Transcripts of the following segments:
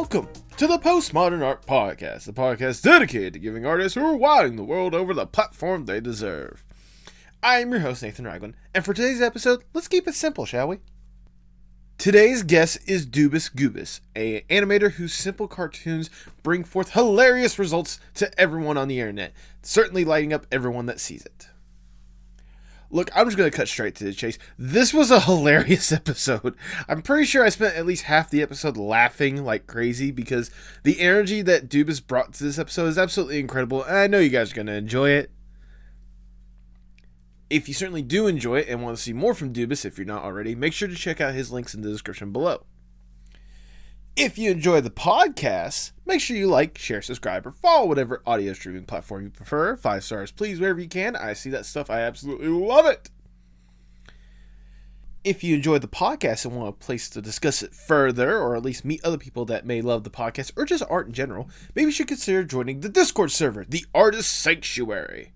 Welcome to the Postmodern Art Podcast, the podcast dedicated to giving artists who are wilding the world over the platform they deserve. I am your host, Nathan Ragland, and for today's episode, let's keep it simple, shall we? Today's guest is Doobus Goobus, an animator whose simple cartoons bring forth hilarious results to everyone on the internet, certainly lighting up everyone that sees it. Look, I'm just going to cut straight to the chase. This was a hilarious episode. I'm pretty sure I spent at least half the episode laughing like crazy because the energy that Doobus brought to this episode is absolutely incredible, and I know you guys are going to enjoy it. If you certainly do enjoy it and want to see more from Doobus, if you're not already, make sure to check out his links in the description below. If you enjoy the podcast, make sure you like, share, subscribe, or follow whatever audio streaming platform you prefer. 5 stars, please, wherever you can. I see that stuff. I absolutely love it. If you enjoyed the podcast and want a place to discuss it further, or at least meet other people that may love the podcast, or just art in general, maybe you should consider joining the Discord server, the Artist Sanctuary.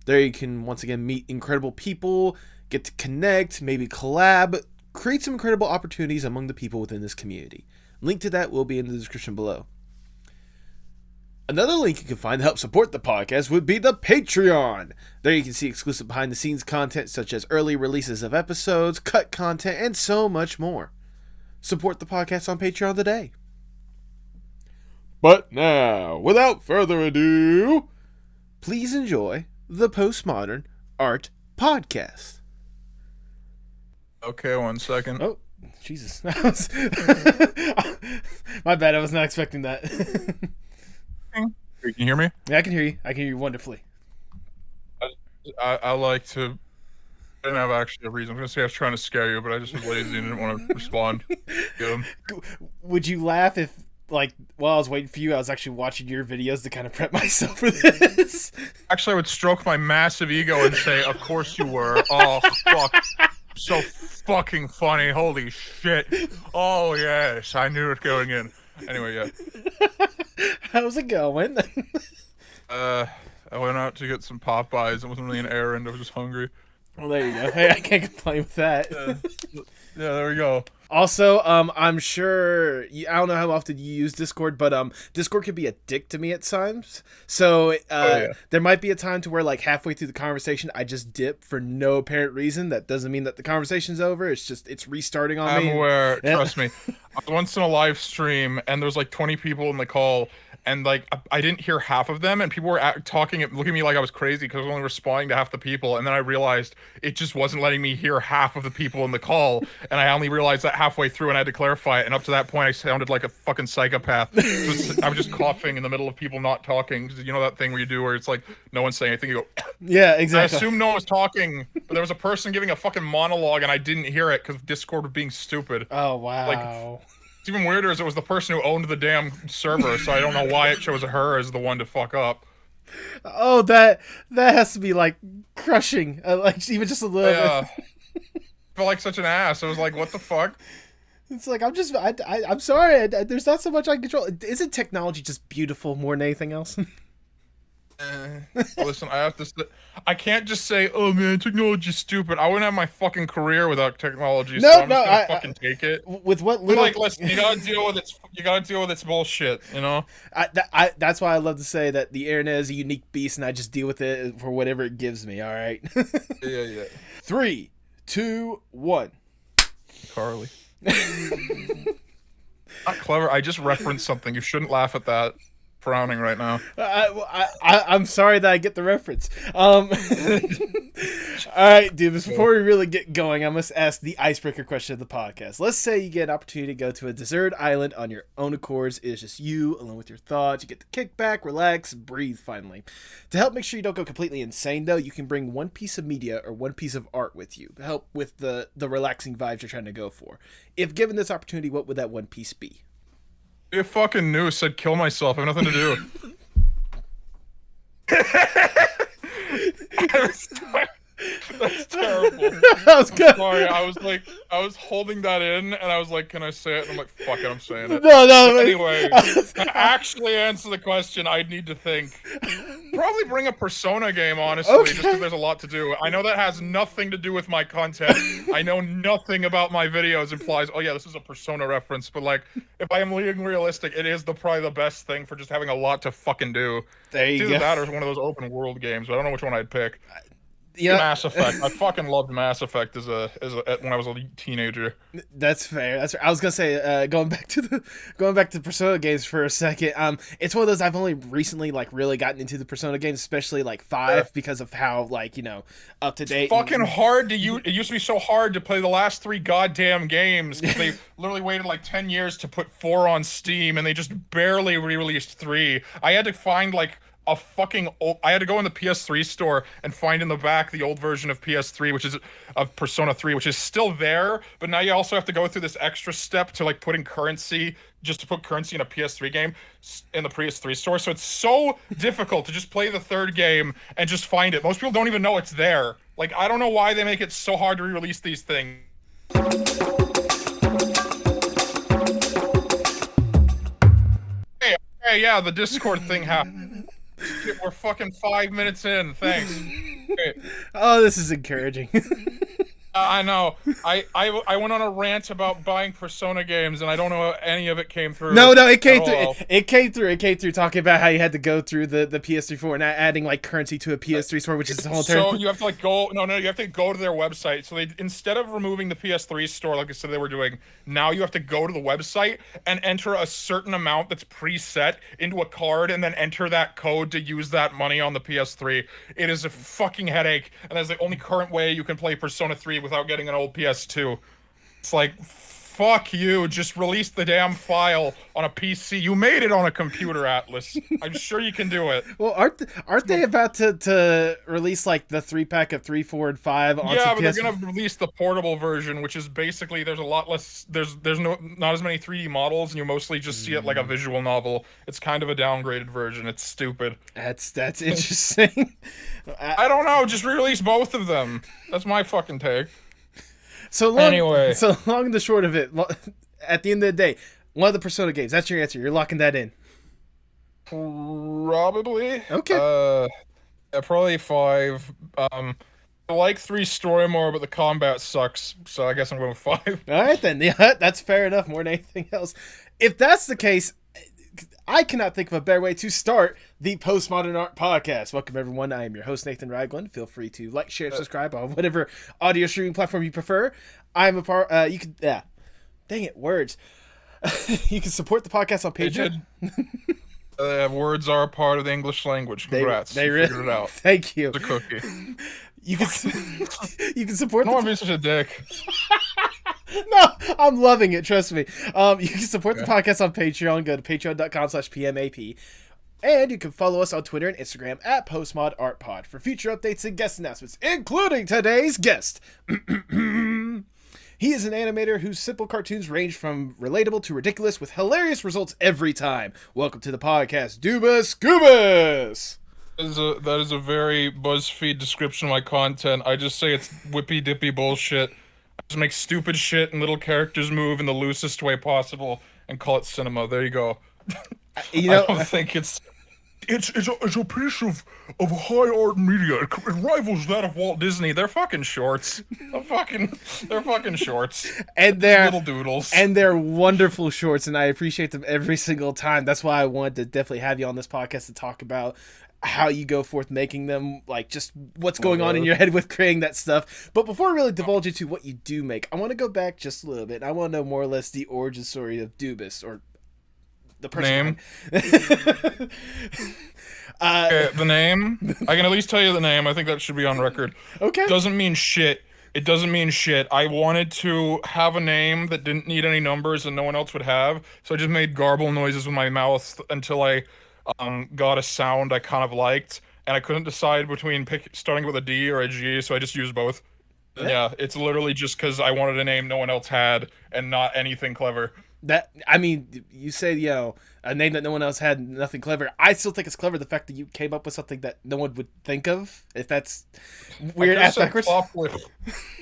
There you can, once again, meet incredible people, get to connect, maybe collab, create some incredible opportunities among the people within this community. Link to that will be in the description below. Another link you can find to help support the podcast would be the Patreon. There you can see exclusive behind-the-scenes content such as early releases of episodes, cut content, and so much more. Support the podcast on Patreon today. But now, without further ado, please enjoy the Postmodern Art Podcast. Okay, 1 second. Oh, Jesus. My bad, I was not expecting that. Can you hear me? Yeah, I can hear you. I can hear you wonderfully. I like to... I didn't have actually a reason. I was going to say I was trying to scare you, but I just was lazy and didn't want to respond. Would you laugh if, like, while I was waiting for you, I was actually watching your videos to kind of prep myself for this? Actually, I would stroke my massive ego and say, of course you were. Oh, fuck. So fucking funny. Holy shit. Oh, yes. I knew it going in. Anyway, yeah. How's it going? I went out to get some Popeyes. It wasn't really an errand. I was just hungry. Well, there you go. Hey, I can't complain with that. Yeah, there we go. Also, I'm sure I don't know how often you use Discord, but Discord can be a dick to me at times. So there might be a time to where, like, halfway through the conversation, I just dip for no apparent reason. That doesn't mean that the conversation's over. It's restarting on me. I'm aware. Trust me. I was once in a live stream, and there was like 20 people in the call. And, like, I didn't hear half of them, and people were looking at me like I was crazy because I was only responding to half the people, and then I realized it just wasn't letting me hear half of the people in the call, and I only realized that halfway through, and I had to clarify it, and up to that point, I sounded like a fucking psychopath. I was just coughing in the middle of people not talking, you know that thing where you do where it's like, no one's saying anything, you go... Yeah, exactly. I assumed no one was talking, but there was a person giving a fucking monologue, and I didn't hear it because Discord was being stupid. Oh, wow. Like, it's even weirder as it was the person who owned the damn server, so I don't know why it chose her as the one to fuck up. Oh, that has to be, like, crushing. Like, even just a little bit. I felt like such an ass. I was like, what the fuck? It's like, I'm sorry. There's not so much I can control. Isn't technology just beautiful more than anything else? Listen, I can't just say, oh man, technology's stupid. I wouldn't have my fucking career without technology, so I'm just gonna fucking take it. With what little... Like, listen, you gotta deal with its bullshit, you know? That's why I love to say that the internet is a unique beast, and I just deal with it for whatever it gives me, alright? Yeah. 3, 2, 1. Carly. Not clever, I just referenced something. You shouldn't laugh at that. Frowning right now. I'm sorry that I get the reference. Alright, dude, before we really get going, I must ask the icebreaker question of the podcast. Let's say you get an opportunity to go to a deserted island on your own accords. It's just you, alone with your thoughts. You get to kick back, relax, breathe, finally. To help make sure you don't go completely insane, though, you can bring one piece of media or one piece of art with you to help with the relaxing vibes you're trying to go for. If given this opportunity, what would that one piece be? You fucking noose. I'd kill myself. I have nothing to do. That's terrible. That was good. Sorry, I was holding that in, and I was like, can I say it? And I'm like, fuck it, I'm saying it. No. Anyway, to actually answer the question, I'd need to think. probably bring a Persona game, honestly, just because there's a lot to do. I know that has nothing to do with my content. I know nothing about my videos implies, oh yeah, this is a Persona reference, but like, if I am being realistic, it is probably the best thing for just having a lot to fucking do. There you Either go. that or one of those open world games, but I don't know which one I'd pick. Yeah. Mass Effect. I fucking loved Mass Effect when I was a teenager. That's fair. That's fair. I was gonna say, going back to Persona games for a second. It's one of those I've only recently like really gotten into the Persona games, especially like 5, because of how like up to date. Fucking hard to use. It used to be so hard to play the last 3 goddamn games because they literally waited like 10 years to put 4 on Steam, and they just barely re-released 3. I had to find like I had to go in the PS3 store and find in the back the old version of PS3, which is of Persona 3, which is still there, but now you also have to go through this extra step to like putting currency, just to put currency in a PS3 game in the PS3 store. So it's so difficult to just play the 3rd game and just find it. Most people don't even know it's there. Like, I don't know why they make it so hard to re-release these things. Hey, yeah, the Discord thing happened. Shit, we're fucking 5 minutes in. Thanks. Okay. Oh, this is encouraging. I know. I went on a rant about buying Persona games, and I don't know if any of it came through. No, it came through. It came through. Talking about how you had to go through the PS3 store and adding like currency to a PS3 store, which is the whole thing. So you have to like go. No, you have to go to their website. So they, instead of removing the PS3 store, like I said they were doing, now you have to go to the website and enter a certain amount that's preset into a card, and then enter that code to use that money on the PS3. It is a fucking headache, and that's the only current way you can play Persona 3 without getting an old PS2. It's like, fuck you, just release the damn file on a PC. You made it on a computer, Atlas. I'm sure you can do it. Well, aren't they about to release like the 3-pack of 3, 4, and 5 onto Yeah, but PS4? they're gonna release the portable version, which is basically there's a lot less. There's not as many 3D models, and you mostly just see it like a visual novel. It's kind of a downgraded version. It's stupid. That's interesting. I don't know. Just re-release both of them. That's my fucking take. So long and the short of it, at the end of the day, one of the Persona games. That's your answer. You're locking that in. Probably. Okay. Yeah, probably 5. I like 3 story more, but the combat sucks. So I guess I'm going with 5. All right then. Yeah, that's fair enough. More than anything else. If that's the case, I cannot think of a better way to start the Postmodern Art Podcast. Welcome, everyone. I am your host, Nathan Ragland. Feel free to like, share, subscribe on whatever audio streaming platform you prefer. I'm a part. You can. Yeah. Dang it, words. You can support the podcast on Patreon. Words are a part of the English language. Congrats. They figured it out. Thank you. It's a cookie. You can support. No, I'm being such a dick. No, I'm loving it. Trust me. You can support the podcast on Patreon. Go to patreon.com/PMAP. And you can follow us on Twitter and Instagram at PostmodArtPod for future updates and guest announcements, including today's guest. He is an animator whose simple cartoons range from relatable to ridiculous with hilarious results every time. Welcome to the podcast, Doobus Goobus! That is a very BuzzFeed description of my content. I just say it's whippy dippy bullshit. I just make stupid shit and little characters move in the loosest way possible and call it cinema. There you go. You know, I don't think it's a piece of high art media. It rivals that of Walt Disney. They're fucking shorts. They're fucking shorts. And they're little doodles. And they're wonderful shorts, and I appreciate them every single time. That's why I wanted to definitely have you on this podcast to talk about how you go forth making them, like just what's going on in your head with creating that stuff. But before I really divulge into what you do make, I want to go back just a little bit. I want to know more or less the origin story of Doobus, or the person. Name. Okay, the name. I can at least tell you the name. I think that should be on record. Okay. Doesn't mean shit. It doesn't mean shit. I wanted to have a name that didn't need any numbers and no one else would have, so I just made garble noises with my mouth until I got a sound I kind of liked, and I couldn't decide between starting with a D or a G, so I just used both. Yeah, it's literally just because I wanted a name no one else had and not anything clever. That, I mean, you say, a name that no one else had, nothing clever. I still think it's clever the fact that you came up with something that no one would think of, if that's weird ass backwards.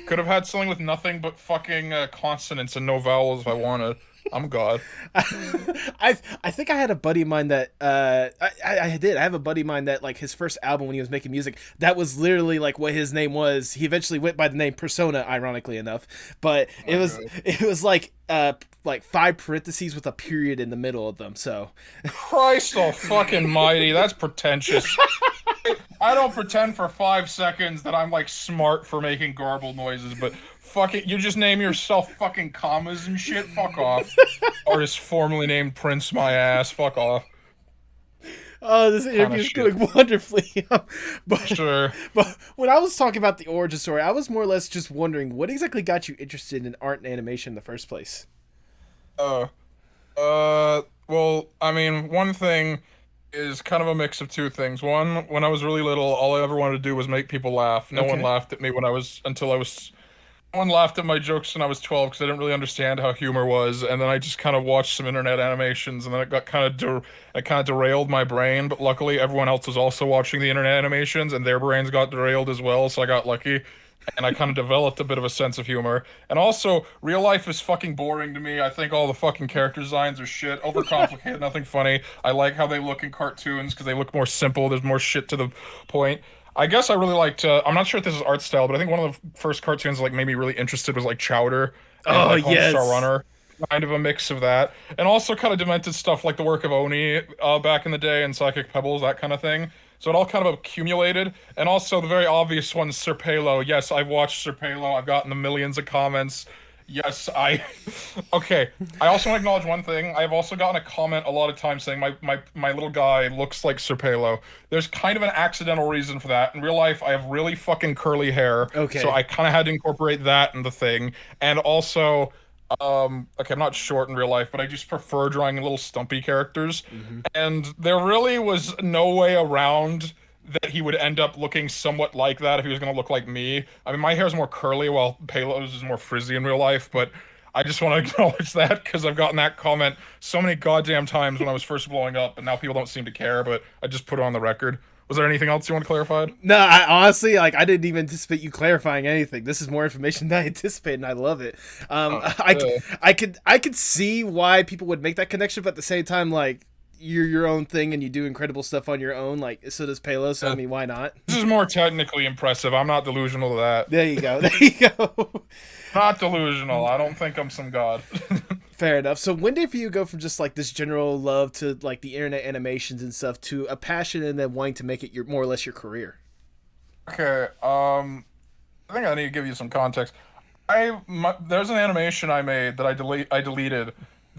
Could have had something with nothing but fucking consonants and no vowels if I wanted. I'm God. I think I had a buddy of mine that I did. I have a buddy of mine that like his first album when he was making music, that was literally like what his name was. He eventually went by the name Persona, ironically enough, but it was like 5 parentheses with a period in the middle of them. So Christ oh fucking mighty, that's pretentious. I don't pretend for 5 seconds that I'm like smart for making garbled noises, but fuck it, you just name yourself fucking commas and shit. Fuck off. Artist formerly named Prince, my ass. Fuck off. oh, this interview is going wonderfully. but Sure. but when I was talking about the origin story, I was more or less just wondering what exactly got you interested in art and animation in the first place. Well, I mean, one thing is kind of a mix of two things. One, when I was really little, all I ever wanted to do was make people laugh. No one laughed at me until I was. No one laughed at my jokes when I was 12 because I didn't really understand how humor was, and then I just kind of watched some internet animations, and then it got it kind of derailed my brain. But luckily, everyone else was also watching the internet animations, and their brains got derailed as well. So I got lucky, and I kind of developed a bit of a sense of humor. And also, real life is fucking boring to me. I think all the fucking character designs are shit, overcomplicated, nothing funny. I like how they look in cartoons because they look more simple. There's more shit to the point. I guess I really liked. I'm not sure if this is art style, but I think one of the first cartoons that like made me really interested was like Chowder and like Homestar Runner, kind of a mix of that, and also kind of demented stuff like the work of Oni back in the day and Psychic Pebbles, that kind of thing. So it all kind of accumulated, and also the very obvious one, Serpelo. Yes, I've watched Serpelo. I've gotten the millions of comments. Yes, Okay, I also want to acknowledge one thing. I've also gotten a comment a lot of times saying my little guy looks like Serpelo. There's kind of an accidental reason for that. In real life, I have really fucking curly hair. Okay. So I kind of had to incorporate that in the thing. And also, okay, I'm not short in real life, but I just prefer drawing little stumpy characters. And there really was no way around that he would end up looking somewhat like that if he was going to look like me. I mean, my hair is more curly while Palo's is more frizzy in real life, but I just want to acknowledge that because I've gotten that comment so many goddamn times when I was first blowing up, and now people don't seem to care, but I just put it on the record. Was there anything else you want clarified? No, I honestly I didn't even anticipate you clarifying anything. This is more information than I anticipated, and I love it. I could see why people would make that connection, but at the same time, like, you're your own thing and you do incredible stuff on your own, like so does Palo, so I mean, why not? This is more technically impressive. I'm not delusional to that. There you go. There you go. Not delusional. I don't think I'm some god. Fair enough. So when did for you go from just like this general love to like the internet animations and stuff to a passion and then wanting to make it your more or less your career? Okay, I think I need to give you some context. There's an animation I made that I deleted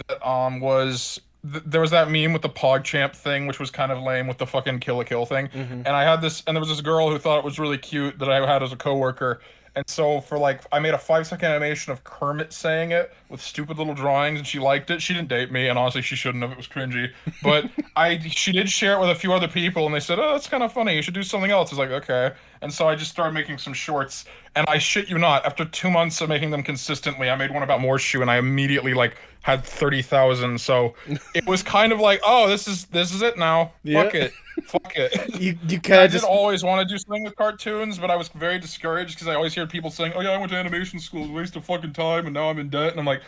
that was there was that meme with the PogChamp thing, which was kind of lame with the fucking Kill a Kill thing. And I had this, and there was this girl who thought it was really cute that I had as a coworker. And so for like, I made a 5-second animation of Kermit saying it with stupid little drawings, and she liked it. She didn't date me, and honestly, she shouldn't have. It was cringy. But she did share it with a few other people, and they said, "Oh, that's kind of funny. You should do something else." I was like, "Okay." And so I just started making some shorts, and I shit you not, after 2 months of making them consistently, I made one about Morshu, and I immediately like had 30,000. So it was kind of like, oh, this is it now. Yeah. Fuck it. Fuck it. You kind of did always want to do something with cartoons, but I was very discouraged because I always hear people saying, "Oh yeah, I went to animation school, it was a waste of fucking time, and now I'm in debt." And I'm like,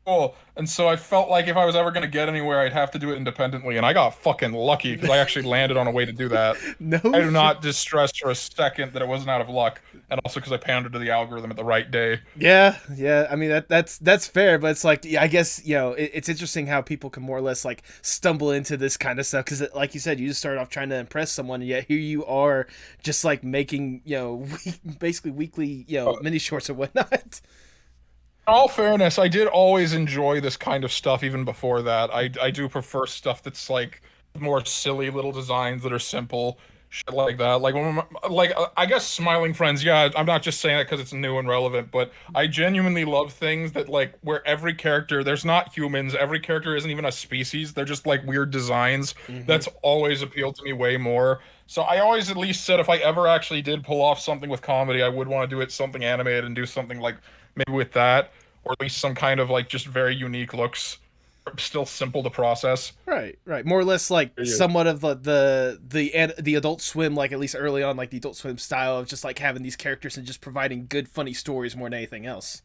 cool. And so I felt like if I was ever gonna get anywhere, I'd have to do it independently, and I got fucking lucky because I actually landed on a way to do that. No, I do not distress for a second that it wasn't out of luck, and also because I pandered to the algorithm at the right day. Yeah. I mean that's fair, but it's like, yeah, I guess, you know, it's interesting how people can more or less like stumble into this kind of stuff because, like you said, you just started off trying to impress someone, and yet here you are, just like making, you know, basically weekly, you know, mini shorts or whatnot. In all fairness, I did always enjoy this kind of stuff even before that. I do prefer stuff that's like more silly little designs that are simple, shit like that. Like I guess Smiling Friends. Yeah, I'm not just saying that because it's new and relevant, but I genuinely love things that like where every character, there's not humans. Every character isn't even a species. They're just like weird designs. That's always appealed to me way more. So I always at least said if I ever actually did pull off something with comedy, I would want to do it something animated and do something like maybe with that, or at least some kind of like just very unique looks, still simple to process. Right. More or less like somewhat of the Adult Swim, like at least early on, like the Adult Swim style of just like having these characters and just providing good, funny stories more than anything else.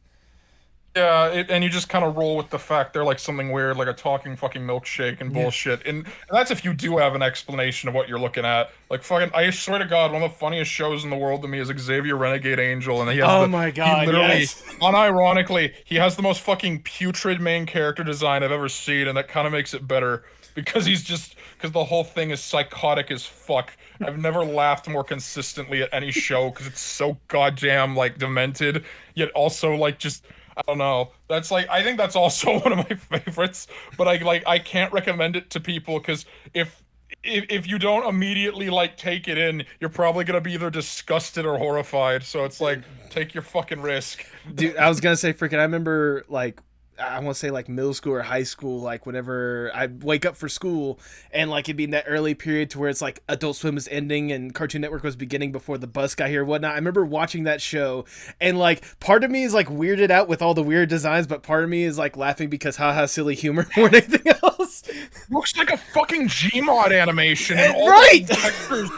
Yeah, and you just kind of roll with the fact they're like something weird, like a talking fucking milkshake and Yeah. bullshit. And that's if you do have an explanation of what you're looking at. Like fucking, I swear to God, one of the funniest shows in the world to me is Xavier Renegade Angel, and Oh my he god, literally, yes. unironically, he has the most fucking putrid main character design I've ever seen, and that kind of makes it better because because the whole thing is psychotic as fuck. I've never laughed more consistently at any show because it's so goddamn like demented, yet also like just. I don't know. That's like I think that's also one of my favorites, but I can't recommend it to people because if you don't immediately like take it in, you're probably gonna be either disgusted or horrified. So it's like take your fucking risk. Dude, I was gonna say freaking. I remember like I want to say like middle school or high school, like whenever I wake up for school and like it'd be in that early period to where it's like Adult Swim was ending and Cartoon Network was beginning before the bus got here and whatnot. I remember watching that show and like part of me is like weirded out with all the weird designs, but part of me is like laughing because haha silly humor more than anything else. Looks like a fucking Gmod animation and all Right. the textures.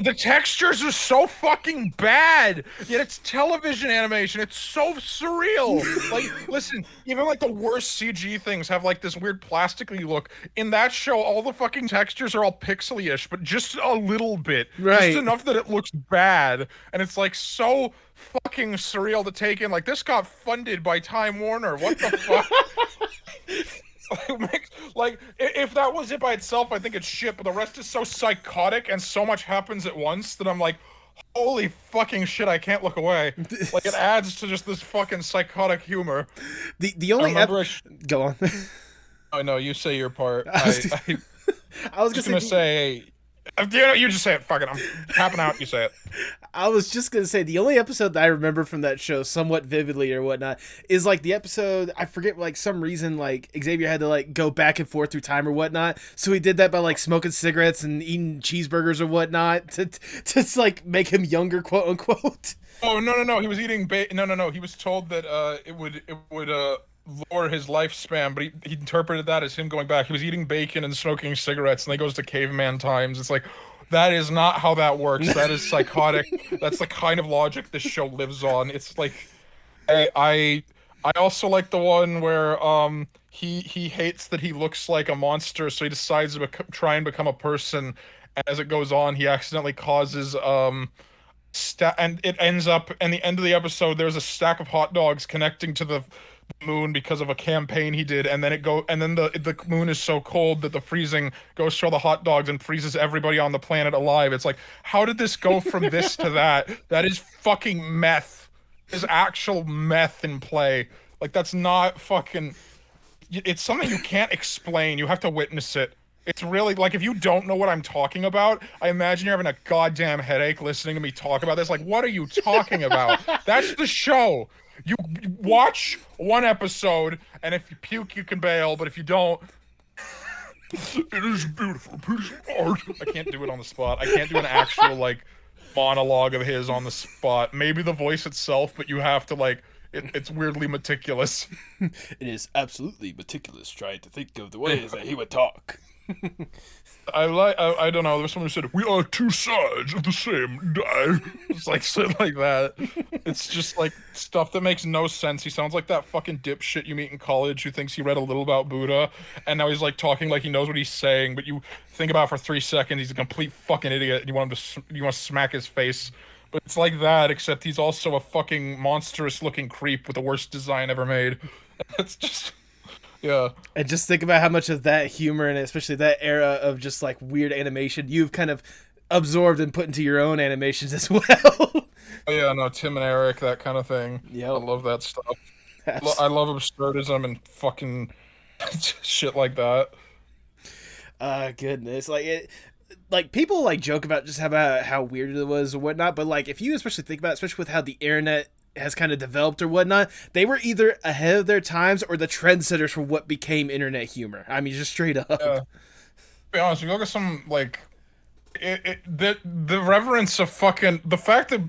The textures are so fucking bad, yet it's television animation. It's so surreal. Like, listen, even like the worst CG things have like this weird plastically look. In that show, all the fucking textures are all pixely-ish, but just a little bit. Right. Just enough that it looks bad. And it's like so fucking surreal to take in. Like, this got funded by Time Warner. What the fuck? Like, if that was it by itself, I think it's shit, but the rest is so psychotic and so much happens at once that I'm like, holy fucking shit, I can't look away. Like, it adds to just this fucking psychotic humor. The only go on. I know, you say your part. I was just gonna say, you just say it, fuck it, I'm tapping out, you say it. I was just gonna say the only episode that I remember from that show somewhat vividly or whatnot is like the episode I forget like some reason like Xavier had to like go back and forth through time or whatnot, so he did that by like smoking cigarettes and eating cheeseburgers or whatnot to like make him younger, quote unquote. Oh no, he was eating no, he was told that it would lower his lifespan, but he interpreted that as him going back. He was eating bacon and smoking cigarettes, and then he goes to caveman times. It's like, that is not how that works. That is psychotic. That's the kind of logic this show lives on. It's like, I also like the one where he hates that he looks like a monster, so he decides to try and become a person. And as it goes on, he accidentally causes and it ends up in the end of the episode. There's a stack of hot dogs connecting to the moon because of a campaign he did, and then the moon is so cold that the freezing goes through all the hot dogs and freezes everybody on the planet alive. It's like, how did this go from this to that? That is fucking meth. There's actual meth in play. Like, that's not fucking, it's something you can't explain. You have to witness it. It's really like, if you don't know what I'm talking about, I imagine you're having a goddamn headache listening to me talk about this. Like, what are you talking about? That's the show. You watch one episode, and if you puke, you can bail, but if you don't, it is a beautiful piece of art. I can't do it on the spot. I can't do an actual, like, monologue of his on the spot. Maybe the voice itself, but you have to, like, it's weirdly meticulous. It is absolutely meticulous trying to think of the ways that he would talk. I don't know. There's someone who said, we are two sides of the same die. It's like shit like that. It's just like stuff that makes no sense. He sounds like that fucking dipshit you meet in college who thinks he read a little about Buddha, and now he's like talking like he knows what he's saying, but you think about it for 3 seconds, he's a complete fucking idiot, and you want to smack his face. But it's like that, except he's also a fucking monstrous looking creep with the worst design ever made. It's just. Yeah. And just think about how much of that humor and especially that era of just like weird animation you've kind of absorbed and put into your own animations as well. Oh yeah, no, Tim and Eric, that kind of thing. Yeah, I love that stuff. I love absurdism and fucking shit like that. Goodness, like it. Like people like joke about just how weird it was or whatnot, but like if you especially think about it, especially with how the internet has kind of developed or whatnot, they were either ahead of their times or the trendsetters for what became internet humor. I mean, just straight up. Yeah. To be honest, you look at some like the reverence of fucking the fact that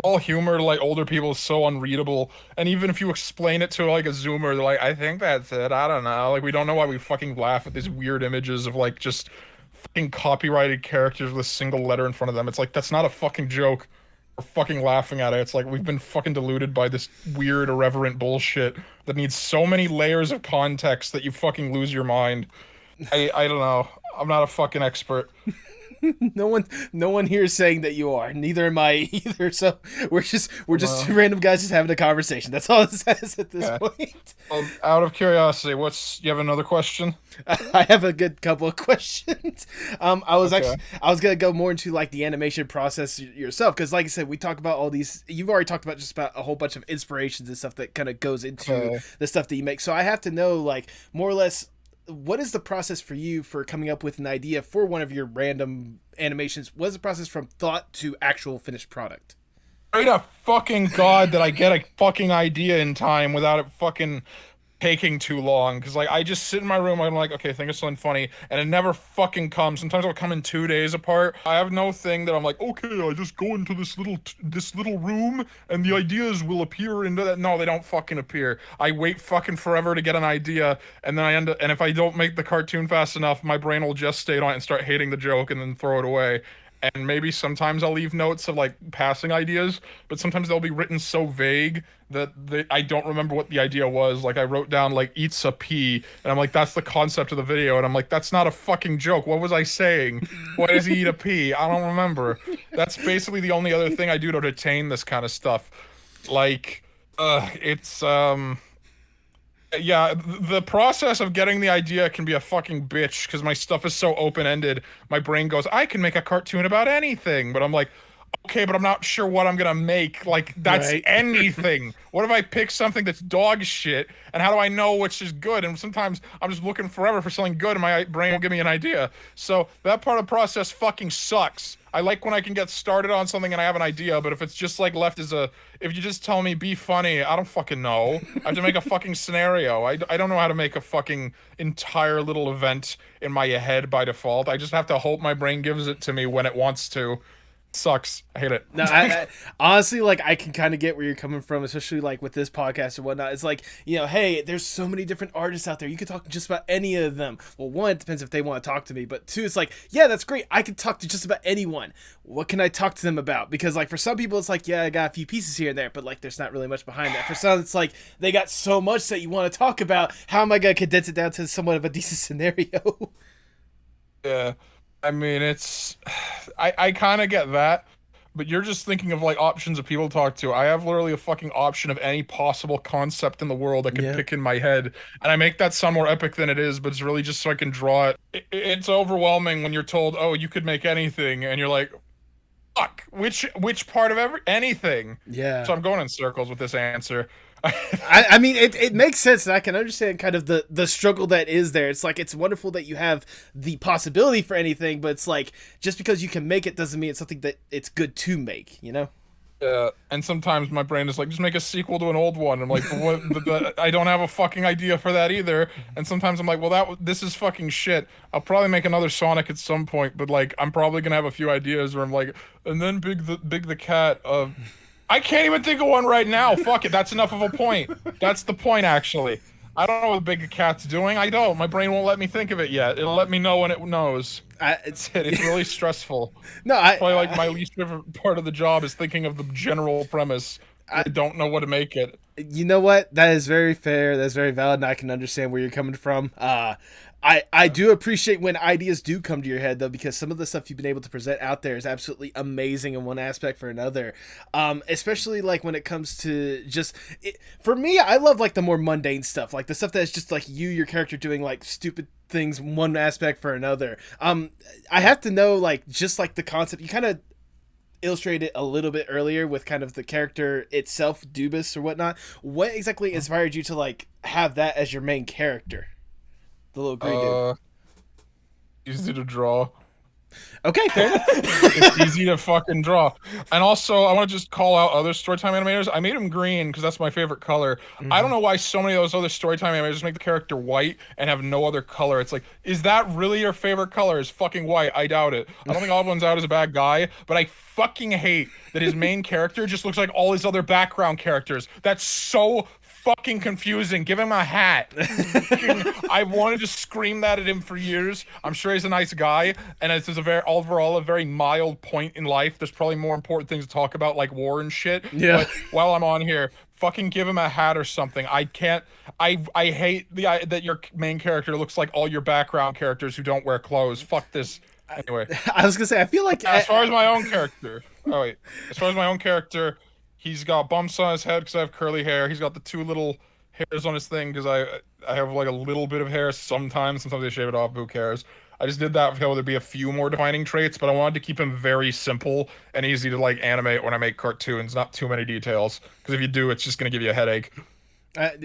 all humor to like older people is so unreadable, and even if you explain it to like a Zoomer, they're like, I think that's it. I don't know. Like, we don't know why we fucking laugh at these weird images of like just fucking copyrighted characters with a single letter in front of them. It's like, that's not a fucking joke. we're fucking laughing at it. It's like we've been fucking deluded by this weird, irreverent bullshit that needs so many layers of context that you fucking lose your mind. I don't know. I'm not a fucking expert. No one here is saying that you are. Neither am I either. So we're just two random guys just having a conversation. That's all it says at this point. Well, out of curiosity, you have another question? I have a good couple of questions. I was gonna go more into like the animation process yourself, because like I said, we talk about all these. You've already talked about just about a whole bunch of inspirations and stuff that kind of goes into the stuff that you make. So I have to know, like, more or less, what is the process for you for coming up with an idea for one of your random animations? What is the process from thought to actual finished product? Pray to fucking God that I get a fucking idea in time without it fucking taking too long. Because, like, I just sit in my room, I'm like, okay, think of something funny, and it never fucking comes. Sometimes it'll come in 2 days apart. I have no thing that I'm like, okay, I just go into this little room, and the ideas will appear into that. No, they don't fucking appear. I wait fucking forever to get an idea, and then and if I don't make the cartoon fast enough, my brain will just stay on it and start hating the joke and then throw it away. And maybe sometimes I'll leave notes of, like, passing ideas, but sometimes they'll be written so vague that I don't remember what the idea was. Like, I wrote down, like, eats a pea, and I'm like, that's the concept of the video, and I'm like, that's not a fucking joke. What was I saying? Why does he eat a pea? I don't remember. That's basically the only other thing I do to retain this kind of stuff. Like, yeah, the process of getting the idea can be a fucking bitch because my stuff is so open-ended. My brain goes, I can make a cartoon about anything, but I'm like, okay, but I'm not sure what I'm gonna make. Like, that's anything. What if I pick something that's dog shit, and how do I know which is good? And sometimes I'm just looking forever for something good, and my brain will give me an idea. So that part of the process fucking sucks. I like when I can get started on something and I have an idea, but if it's just like left as if you just tell me be funny, I don't fucking know. I have to make a fucking scenario. I don't know how to make a fucking entire little event in my head by default. I just have to hope my brain gives it to me when it wants to. Sucks. I hate it. No, I honestly, like, I can kind of get where you're coming from, especially like with this podcast or whatnot. It's like, you know, hey, there's so many different artists out there. You could talk to just about any of them. Well, one, it depends if they want to talk to me, but two, it's like, yeah, that's great. I could talk to just about anyone. What can I talk to them about? Because, like, for some people, it's like, yeah, I got a few pieces here and there, but like, there's not really much behind that. For some, it's like they got so much that you want to talk about. How am I gonna condense it down to somewhat of a decent scenario? Yeah. I mean, I kind of get that, but you're just thinking of, like, options of people to talk to. I have literally a fucking option of any possible concept in the world I could pick in my head, and I make that sound more epic than it is, but it's really just so I can draw it. It's overwhelming when you're told, oh, you could make anything, and you're like, fuck, which part of anything? Yeah. So I'm going in circles with this answer. I mean, it makes sense, and I can understand kind of the struggle that is there. It's like, it's wonderful that you have the possibility for anything, but it's like, just because you can make it doesn't mean it's something that it's good to make, you know? Yeah, and sometimes my brain is like, just make a sequel to an old one. I'm like, I don't have a fucking idea for that either. And sometimes I'm like, well, this is fucking shit. I'll probably make another Sonic at some point, but, like, I'm probably gonna have a few ideas where I'm like, and then Big the Cat. I can't even think of one right now. Fuck it, that's enough of a point. That's the point, actually. I don't know what Big the Cat's doing. I don't. My brain won't let me think of it yet. It'll let me know when it knows. It's really stressful. No, probably, like, my least favorite part of the job is thinking of the general premise. I don't know what to make it. You know what? That is very fair. That's very valid, and I can understand where you're coming from. I do appreciate when ideas do come to your head, though, because some of the stuff you've been able to present out there is absolutely amazing in one aspect for another. Especially, like, when it comes to for me, I love, like, the more mundane stuff, like the stuff that's just like your character doing, like, stupid things one aspect for another. I have to know, like, just like the concept, you kind of illustrated a little bit earlier with kind of the character itself, Doobus or whatnot. What exactly inspired you to, like, have that as your main character? The little green dude. Easy to draw. Okay, fair enough. It's easy to fucking draw. And also, I want to just call out other Storytime animators. I made him green because that's my favorite color. I don't know why so many of those other Storytime animators make the character white and have no other color. It's like, is that really your favorite color? Is fucking white? I doubt it. I don't think Odd One's Out is a bad guy, but I fucking hate that his main character just looks like all his other background characters. That's so fucking confusing. Give him a hat. I wanted to scream that at him for years. I'm sure he's a nice guy, and it's just overall a very mild point in life. There's probably more important things to talk about, like war and shit. Yeah. But while I'm on here, fucking give him a hat or something. I can't. I hate that your main character looks like all your background characters who don't wear clothes. Fuck this. Anyway, I was gonna say, I feel like as far as my own character. Oh wait, as far as my own character, he's got bumps on his head because I have curly hair. He's got the 2 little hairs on his thing because I have like a little bit of hair sometimes. Sometimes they shave it off. Who cares? I just did that because there'd be a few more defining traits, but I wanted to keep him very simple and easy to like animate when I make cartoons. Not too many details because if you do, it's just gonna give you a headache.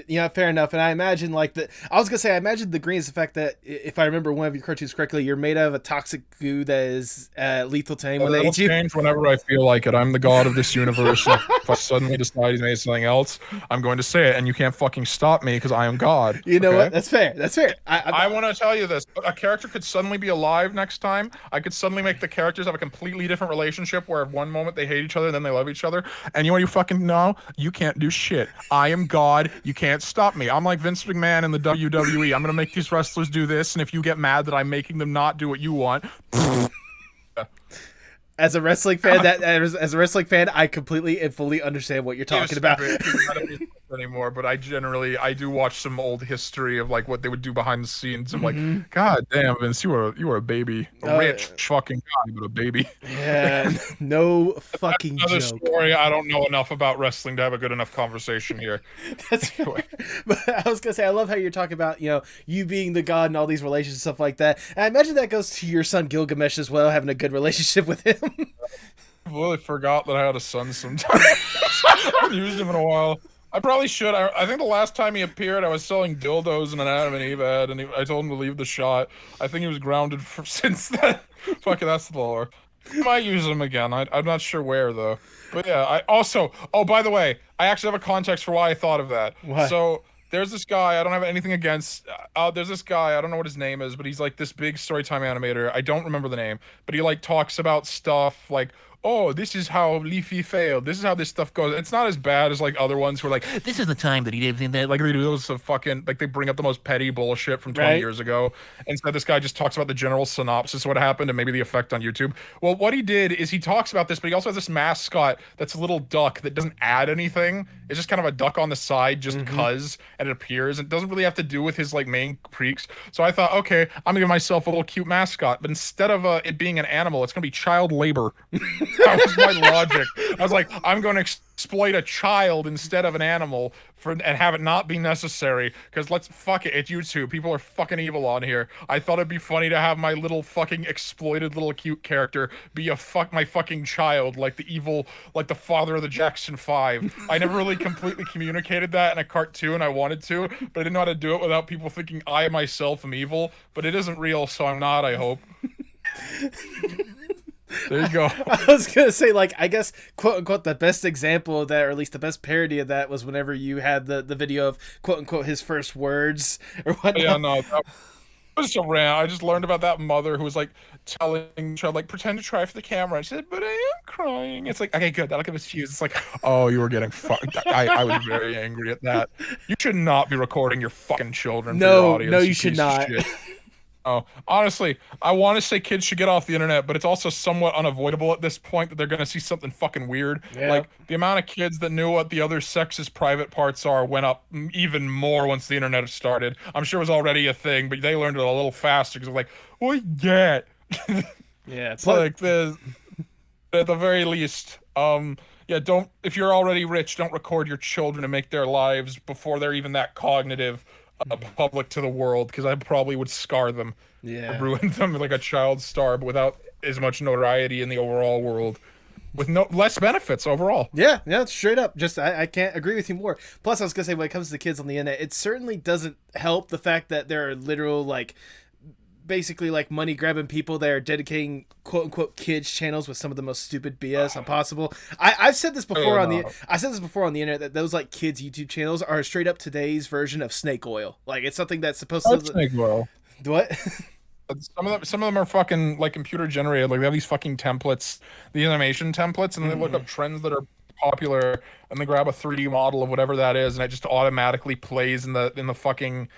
Yeah, fair enough. And I imagine I was gonna say, I imagine the green is the fact that, if I remember one of your cartoons correctly, you're made out of a toxic goo that is lethal to anyone that eats you. Change whenever I feel like it. I'm the god of this universe. If I suddenly decide he's made something else, I'm going to say it, and you can't fucking stop me because I am God. You know what? That's fair. That's fair. I want to tell you this. A character could suddenly be alive next time. I could suddenly make the characters have a completely different relationship where one moment they hate each other, then they love each other. And you know what you fucking know? You can't do shit. I am God. You can't stop me. I'm like Vince McMahon in the WWE. I'm going to make these wrestlers do this, and if you get mad that I'm making them not do what you want... As a wrestling fan, as a wrestling fan, I completely and fully understand what you're talking about. Anymore, but I do watch some old history of like what they would do behind the scenes. I'm like, God damn, Vince, you were a baby, a rich fucking guy, but a baby. Yeah, no fucking another joke. Story. I don't know enough about wrestling to have a good enough conversation here. That's anyway. But I was gonna say, I love how you're talking about, you being the god and all these relations and stuff like that. And I imagine that goes to your son Gilgamesh as well, having a good relationship with him. I really forgot that I had a son sometime. I haven't used him in a while. I probably should. I think the last time he appeared, I was selling dildos in an Adam and Eve ad, and I told him to leave the shot. I think he was grounded since then. Fuck it, that's the lore. I might use him again. I'm not sure where, though. But yeah, I also... Oh, by the way, I actually have a context for why I thought of that. What? So... There's this guy, I don't have anything against, there's this guy, I don't know what his name is, but he's like this big storytime animator. I don't remember the name, but he like talks about stuff like, oh, this is how Leafy failed. This is how this stuff goes. It's not as bad as like other ones who are like, this is the time that he did in that. Like they do those fucking, like they bring up the most petty bullshit from 20 years ago. Instead, this guy just talks about the general synopsis of what happened and maybe the effect on YouTube. Well, what he did is he talks about this, but he also has this mascot that's a little duck that doesn't add anything. It's just kind of a duck on the side just cuz, and it appears. It doesn't really have to do with his like main creeks. So I thought, okay, I'm gonna give myself a little cute mascot, but instead of it being an animal, it's gonna be child labor. That was my logic. I was like, I'm going to exploit a child instead of an animal and have it not be necessary. Because fuck it, it's YouTube. People are fucking evil on here. I thought it'd be funny to have my little fucking exploited little cute character be my fucking child, like the evil, like the father of the Jackson 5. I never really completely communicated that in a cartoon. I wanted to, but I didn't know how to do it without people thinking I myself am evil. But it isn't real, so I'm not, I hope. There you go. I was gonna say, like, I guess quote unquote the best example of that, or at least the best parody of that, was whenever you had the video of quote unquote his first words or whatnot. Yeah, no, that was so random. I just learned about that mother who was like telling the child, like, pretend to cry for the camera. And she said, but I am crying. It's like, okay, good, that'll give us views. It's like, oh, you were getting fucked. I was very angry at that. You should not be recording your fucking children for your audience. No, you should not. Oh, honestly, I want to say kids should get off the internet, but it's also somewhat unavoidable at this point that they're going to see something fucking weird. Yeah. Like, the amount of kids that knew what the other sex's private parts are went up even more once the internet started. I'm sure it was already a thing, but they learned it a little faster because they're like, what yeah. Yeah. It's like, at the very least, yeah, if you're already rich, don't record your children and make their lives before they're even that cognitive public to the world, because I probably would scar them. Yeah. Ruin them like a child star, but without as much notoriety in the overall world, with less benefits overall. Yeah, straight up. Just I can't agree with you more. Plus, I was gonna say, when it comes to kids on the internet, it certainly doesn't help the fact that there are literal, like, basically like money grabbing people that are dedicating quote unquote kids channels with some of the most stupid BS possible. I've said this before on the internet that those like kids YouTube channels are straight up today's version of snake oil. Like, it's something that's supposed to snake oil. What? Some of them are fucking like computer generated. Like, they have these fucking templates, the animation templates, and they look up trends that are popular, and they grab a 3D model of whatever that is, and it just automatically plays in the fucking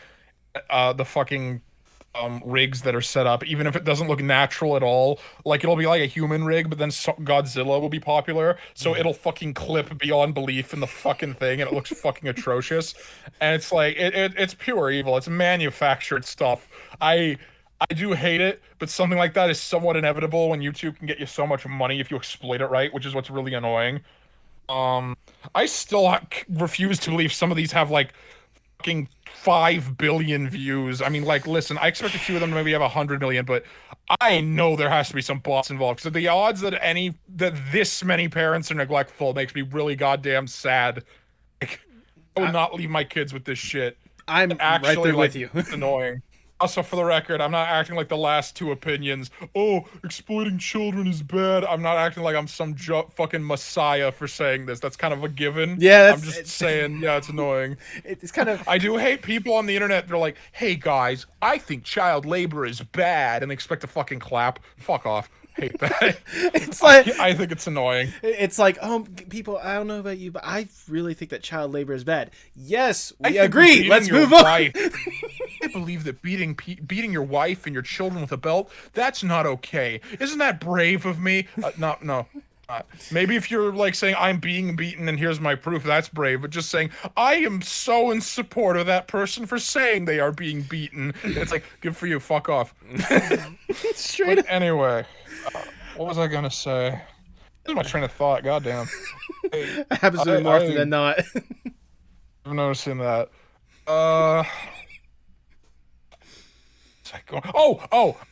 rigs that are set up, even if it doesn't look natural at all. Like, it'll be like a human rig, but then Godzilla will be popular, so it'll fucking clip beyond belief in the fucking thing, and it looks fucking atrocious. And it's like, it's pure evil. It's manufactured stuff. I do hate it, but something like that is somewhat inevitable when YouTube can get you so much money if you exploit it right, which is what's really annoying. I still refuse to believe some of these have like fucking 5 billion views. I mean, like, listen, I expect a few of them to maybe have 100 million, but I know there has to be some bots involved. So the odds that this many parents are neglectful makes me really goddamn sad. Like, I would not leave my kids with this shit. I'm actually right there with you. It's annoying. Also, for the record, I'm not acting like the last two opinions. Oh, exploiting children is bad. I'm not acting like I'm some fucking messiah for saying this. That's kind of a given. Yeah, I'm just saying, yeah, it's annoying. It's kind of... I do hate people on the internet. They're like, hey, guys, I think child labor is bad, and they expect to fucking clap. Fuck off. Hate that. It's like, I think it's annoying. It's like, people, I don't know about you, but I really think that child labor is bad. Yes, we agree. Let's move on. I believe that beating your wife and your children with a belt, that's not okay. Isn't that brave of me? No. Maybe if you're like saying I'm being beaten and here's my proof, that's brave. But just saying I am so in support of that person for saying they are being beaten, it's like, good for you. Fuck off. Straight up. Anyway, what was I gonna say? This is my train of thought. Goddamn. It happens to me more often than not. I'm noticing that. Oh,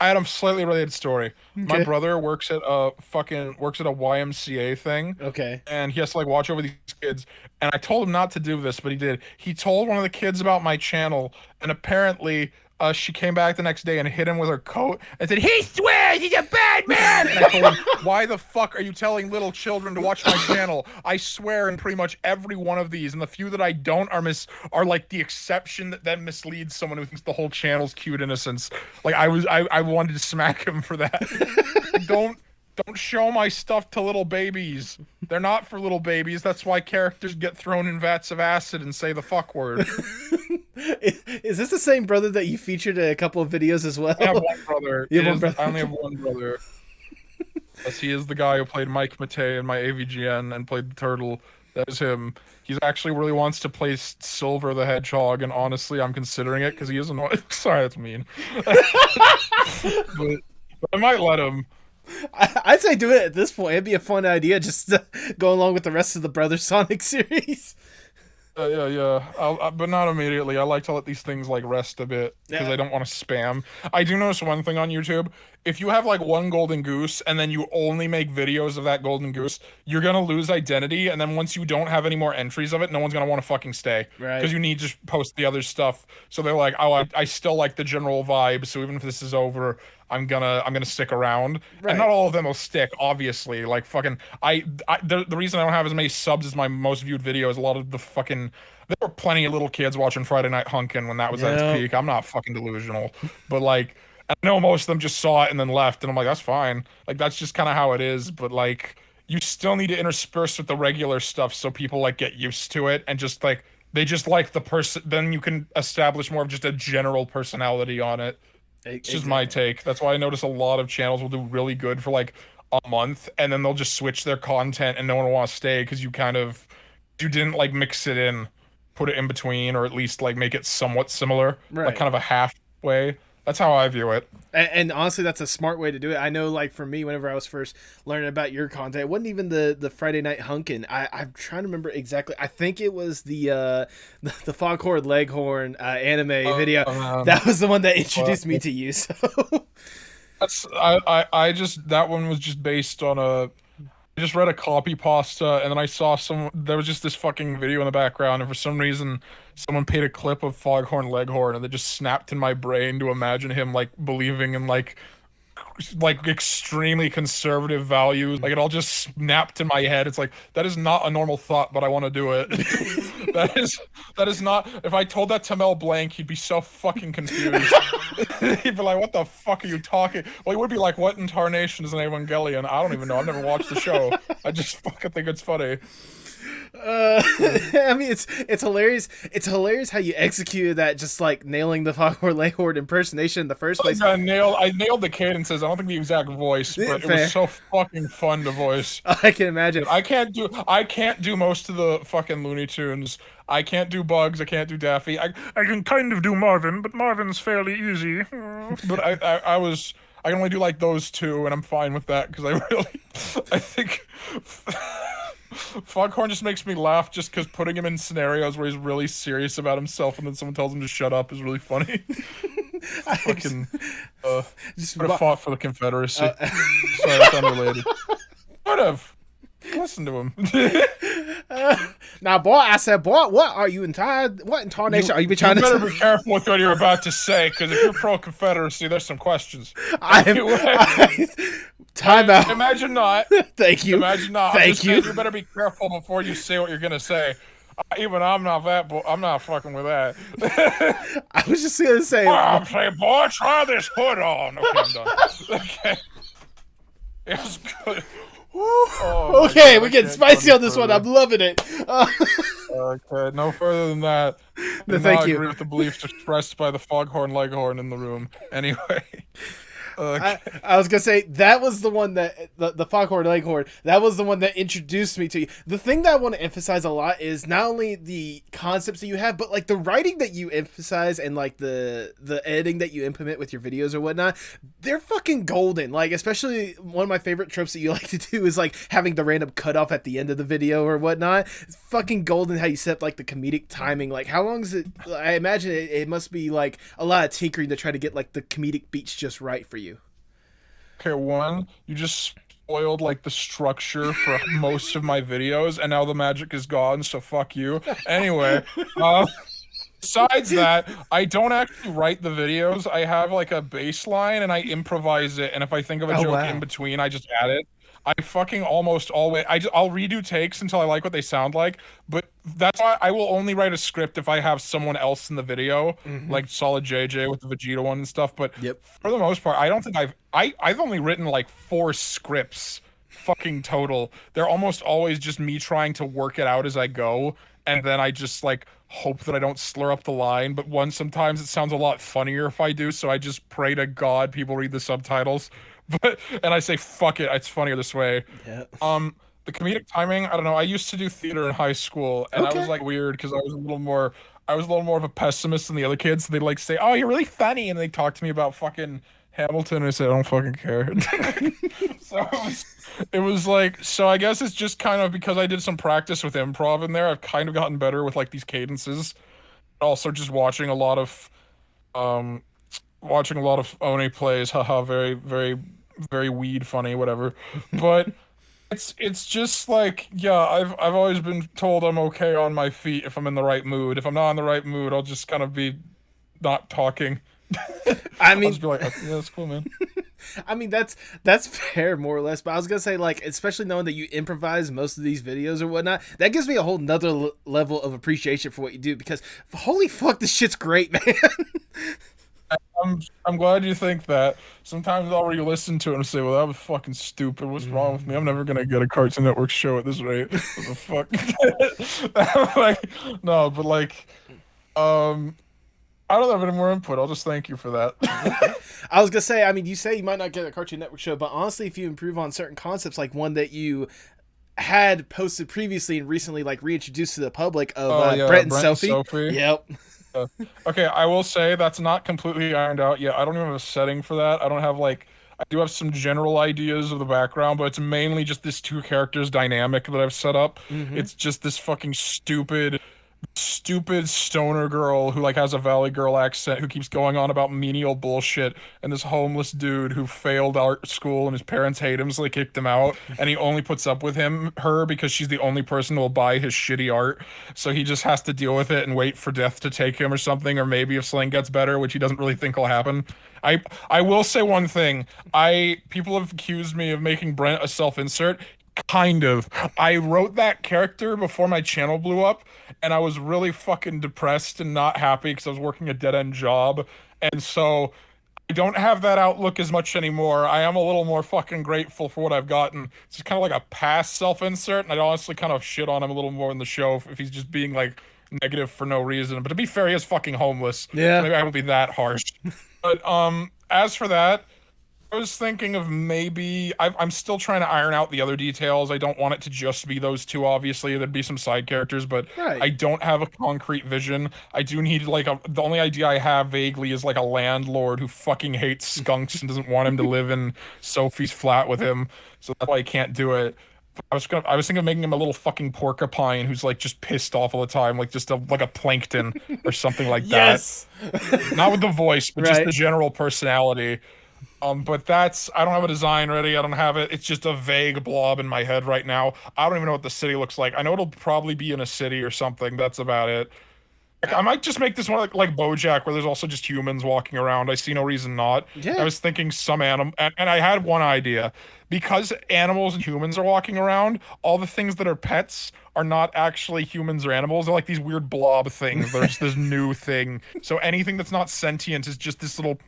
I had a slightly related story. Okay. My brother works at a YMCA thing. Okay. And he has to like watch over these kids. And I told him not to do this, but he did. He told one of the kids about my channel, and apparently she came back the next day and hit him with her coat and said, "He swears he's a bad man!" And I told him, why the fuck are you telling little children to watch my channel? I swear in pretty much every one of these, and the few that I don't are like the exception that then misleads someone who thinks the whole channel's cute innocence. Like, I wanted to smack him for that. Don't show my stuff to little babies. They're not for little babies. That's why characters get thrown in vats of acid and say the fuck word. Is this the same brother that you featured in a couple of videos as well? I have one brother. I only have one brother. Yes, he is the guy who played Mike Matei in my AVGN and played the turtle. That is him. He actually really wants to play Silver the Hedgehog, and honestly, I'm considering it because he is annoying. Sorry, that's mean. but I might let him. I'd say do it at this point. It'd be a fun idea just to go along with the rest of the Brother Sonic series. Yeah. But not immediately. I like to let these things like rest a bit because I don't want to spam. I do notice one thing on YouTube. If you have like one golden goose and then you only make videos of that golden goose, you're going to lose identity. And then once you don't have any more entries of it, no one's going to want to fucking stay. Right. Because you need to post the other stuff. So they're like, oh, I still like the general vibe. So even if this is over, I'm gonna stick around. Right. And not all of them will stick, obviously. Like fucking the reason I don't have as many subs as my most viewed video is a lot of the fucking, there were plenty of little kids watching Friday Night Hunkin' when that was at its peak. I'm not fucking delusional. But like, I know most of them just saw it and then left, and I'm like, that's fine. Like, that's just kind of how it is. But like, you still need to intersperse with the regular stuff so people like get used to it and just like, they just like the person. Then you can establish more of just a general personality on it. It's just my take. That's why I notice a lot of channels will do really good for like a month, and then they'll just switch their content and no one will want to stay because you didn't like mix it in, put it in between, or at least like make it somewhat similar, like kind of a halfway. That's how I view it. And honestly, that's a smart way to do it. I know, like, for me, whenever I was first learning about your content, it wasn't even the Friday Night Hunkin'. I'm trying to remember exactly. I think it was the Foghorn Leghorn anime video. That was the one that introduced me to you. So that's that one was just based on I just read a copy pasta, and then I saw there was just this fucking video in the background, and for some reason, someone paid a clip of Foghorn Leghorn, and it just snapped in my brain to imagine him, like, believing in, like extremely conservative values. Like, it all just snapped in my head. It's like, that is not a normal thought, but I want to do it. that is not. If I told that to Mel Blanc, he'd be so fucking confused. He'd be like, what the fuck are you talking? Well, he would be like, what in tarnation is an Evangelion? I don't even know. I've never watched the show. I just fucking think it's funny. I mean, it's hilarious. It's hilarious how you executed that, just like nailing the Foghorn Leghorn impersonation in the first place. I nailed the cadences. I don't think the exact voice, but it was so fucking fun to voice. I can imagine. I can't do most of the fucking Looney Tunes. I can't do Bugs. I can't do Daffy. I can kind of do Marvin, but Marvin's fairly easy. But I can only do like those two, and I'm fine with that because I think Foghorn just makes me laugh just because putting him in scenarios where he's really serious about himself and then someone tells him to shut up is really funny. Fucking would have fought for the Confederacy. Sorry, that's unrelated. Would have. Listen to him. Now, boy, I said, boy, what are you what in tarnation are you trying to say? You better be careful with what you're about to say, because if you're pro-Confederacy, there's some questions. Time out. Imagine not. Thank you. Imagine not. Thank you. You better be careful before you say what you're gonna say. Even I'm not that. I'm not fucking with that. I was just gonna say. I'm saying, boy, try this hood on. Okay, I'm done. Okay. It was good. Oh, okay, we're getting spicy on this one. I'm loving it. Okay, no further than that. Thank you. I agree with the beliefs expressed by the Foghorn Leghorn in the room. Anyway. Okay. I was gonna say that was the one that the Foghorn Leghorn. That was the one that introduced me to you. The thing that I want to emphasize a lot is not only the concepts that you have, but like the writing that you emphasize and like the editing that you implement with your videos or whatnot. They're fucking golden. Like, especially one of my favorite tropes that you like to do is like having the random cut off at the end of the video or whatnot. It's fucking golden how you set up like the comedic timing. Like, how long is it? I imagine it must be like a lot of tinkering to try to get like the comedic beats just right for you. Okay, one, you just spoiled like the structure for most of my videos, and now the magic is gone, so fuck you. Anyway, besides that, I don't actually write the videos. I have like a baseline and I improvise it, and if I think of a joke in between, I just add it. I fucking almost always I'll redo takes until I like what they sound like, but that's why I will only write a script if I have someone else in the video, like Solid JJ with the Vegeta one and stuff. But for the most part, I don't think I've only written like 4 scripts fucking total. They're almost always just me trying to work it out as I go, and then I just like hope that I don't slur up the line. But sometimes it sounds a lot funnier if I do, so I just pray to God people read the subtitles. And I say, fuck it, it's funnier this way. Yeah. The comedic timing, I don't know. I used to do theater in high school, and I was like weird because I was a little more of a pessimist than the other kids. So they'd like say, "Oh, you're really funny," and they talk to me about fucking Hamilton, and I said, "I don't fucking care." So it was like, so I guess it's just kind of because I did some practice with improv in there. I've kind of gotten better with like these cadences. Also, just watching a lot of Oni plays, haha, very, very, very weed funny, whatever. But it's just like, yeah, I've always been told I'm okay on my feet if I'm in the right mood. If I'm not in the right mood, I'll just kind of be not talking. I mean, I'll just be like, yeah, that's cool, man. I mean, that's fair, more or less. But I was gonna say, like, especially knowing that you improvise most of these videos or whatnot, that gives me a whole nother level of appreciation for what you do. Because holy fuck, this shit's great, man. I'm glad you think that. Sometimes I'll re-listen to it and say, well, that was fucking stupid. What's wrong with me? I'm never gonna get a Cartoon Network show at this rate. What the fuck? Like, no, but like, I don't have any more input. I'll just thank you for that. I was gonna say, I mean, you say you might not get a Cartoon Network show, but honestly, if you improve on certain concepts, like one that you had posted previously and recently like reintroduced to the public of Brent and Sophie. Yep. Okay, I will say that's not completely ironed out yet. I don't even have a setting for that. I don't have like, I do have some general ideas of the background, but it's mainly just this 2 characters dynamic that I've set up. It's just this fucking stupid stoner girl who like has a Valley Girl accent who keeps going on about menial bullshit, and this homeless dude who failed art school and his parents hate him, so they kicked him out, and he only puts up with her because she's the only person who will buy his shitty art, so he just has to deal with it and wait for death to take him or something, or maybe if Sling gets better, which he doesn't really think will happen. I will say one thing. People have accused me of making Brent a self-insert. Kind of. I wrote that character before my channel blew up, and I was really fucking depressed and not happy because I was working a dead-end job, and so don't have that outlook as much anymore. I am a little more fucking grateful for what I've gotten. It's just kind of like a past self-insert, and I'd honestly kind of shit on him a little more in the show if he's just being like negative for no reason. But to be fair, he is fucking homeless. Yeah. So maybe I won't be that harsh. But as for that, I was thinking of maybe I'm still trying to iron out the other details. I don't want it to just be those two. Obviously, there'd be some side characters, but Right. I don't have a concrete vision. I do need like the only idea I have vaguely is like a landlord who fucking hates skunks and doesn't want him to live in Sophie's flat with him. So that's why I can't do it. I was thinking of making him a little fucking porcupine who's like just pissed off all the time, like just like a plankton or something like Yes. that. Not with the voice, but just Right. the general personality. But I don't have a design ready. I don't have it. It's just a vague blob in my head right now. I don't even know what the city looks like. I know it'll probably be in a city or something. That's about it. I might just make this one like BoJack, where there's also just humans walking around. I see no reason not. Yeah. I was thinking some animal, and I had one idea. Because animals and humans are walking around, all the things that are pets are not actually humans or animals. They're like these weird blob things. There's this new thing. So anything that's not sentient is just this little,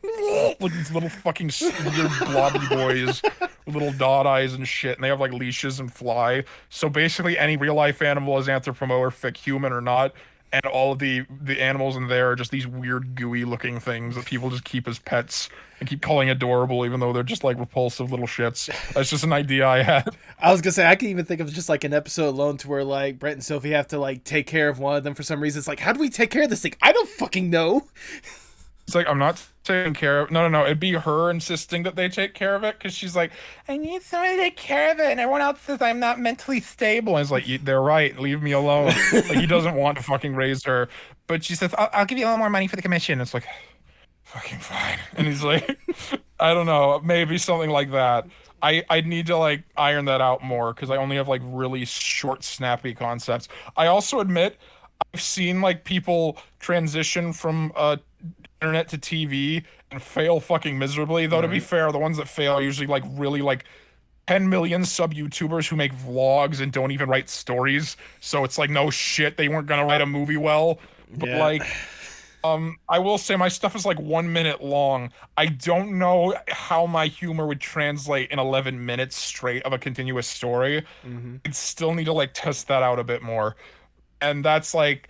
like these little fucking weird blobby boys with little dot eyes and shit, and they have like leashes and fly. So basically any real life animal is anthropomorphic, human or not. And all of the animals in there are just these weird gooey looking things that people just keep as pets and keep calling adorable, even though they're just like repulsive little shits. That's just an idea I had. I was gonna say I can even think of just like an episode alone to where like Brent and Sophie have to like take care of one of them for some reason. It's like, how do we take care of this thing? I don't fucking know. It's like, I'm not taking care of. No. It'd be her insisting that they take care of it because she's like, I need somebody to take care of it, and everyone else says I'm not mentally stable. And it's like, they're right. Leave me alone. Like he doesn't want to fucking raise her, but she says, I'll give you a little more money for the commission. It's like, fucking fine. And he's like, I don't know, maybe something like that. I need to like iron that out more because I only have like really short, snappy concepts. I also admit I've seen like people transition from internet to TV and fail fucking miserably. Though to be fair, the ones that fail are usually like really like 10 million sub YouTubers who make vlogs and don't even write stories. So it's like, no shit, they weren't gonna write a movie well. But like, I will say my stuff is like 1 minute long. I don't know how my humor would translate in 11 minutes straight of a continuous story. I'd still need to like test that out a bit more. And that's like,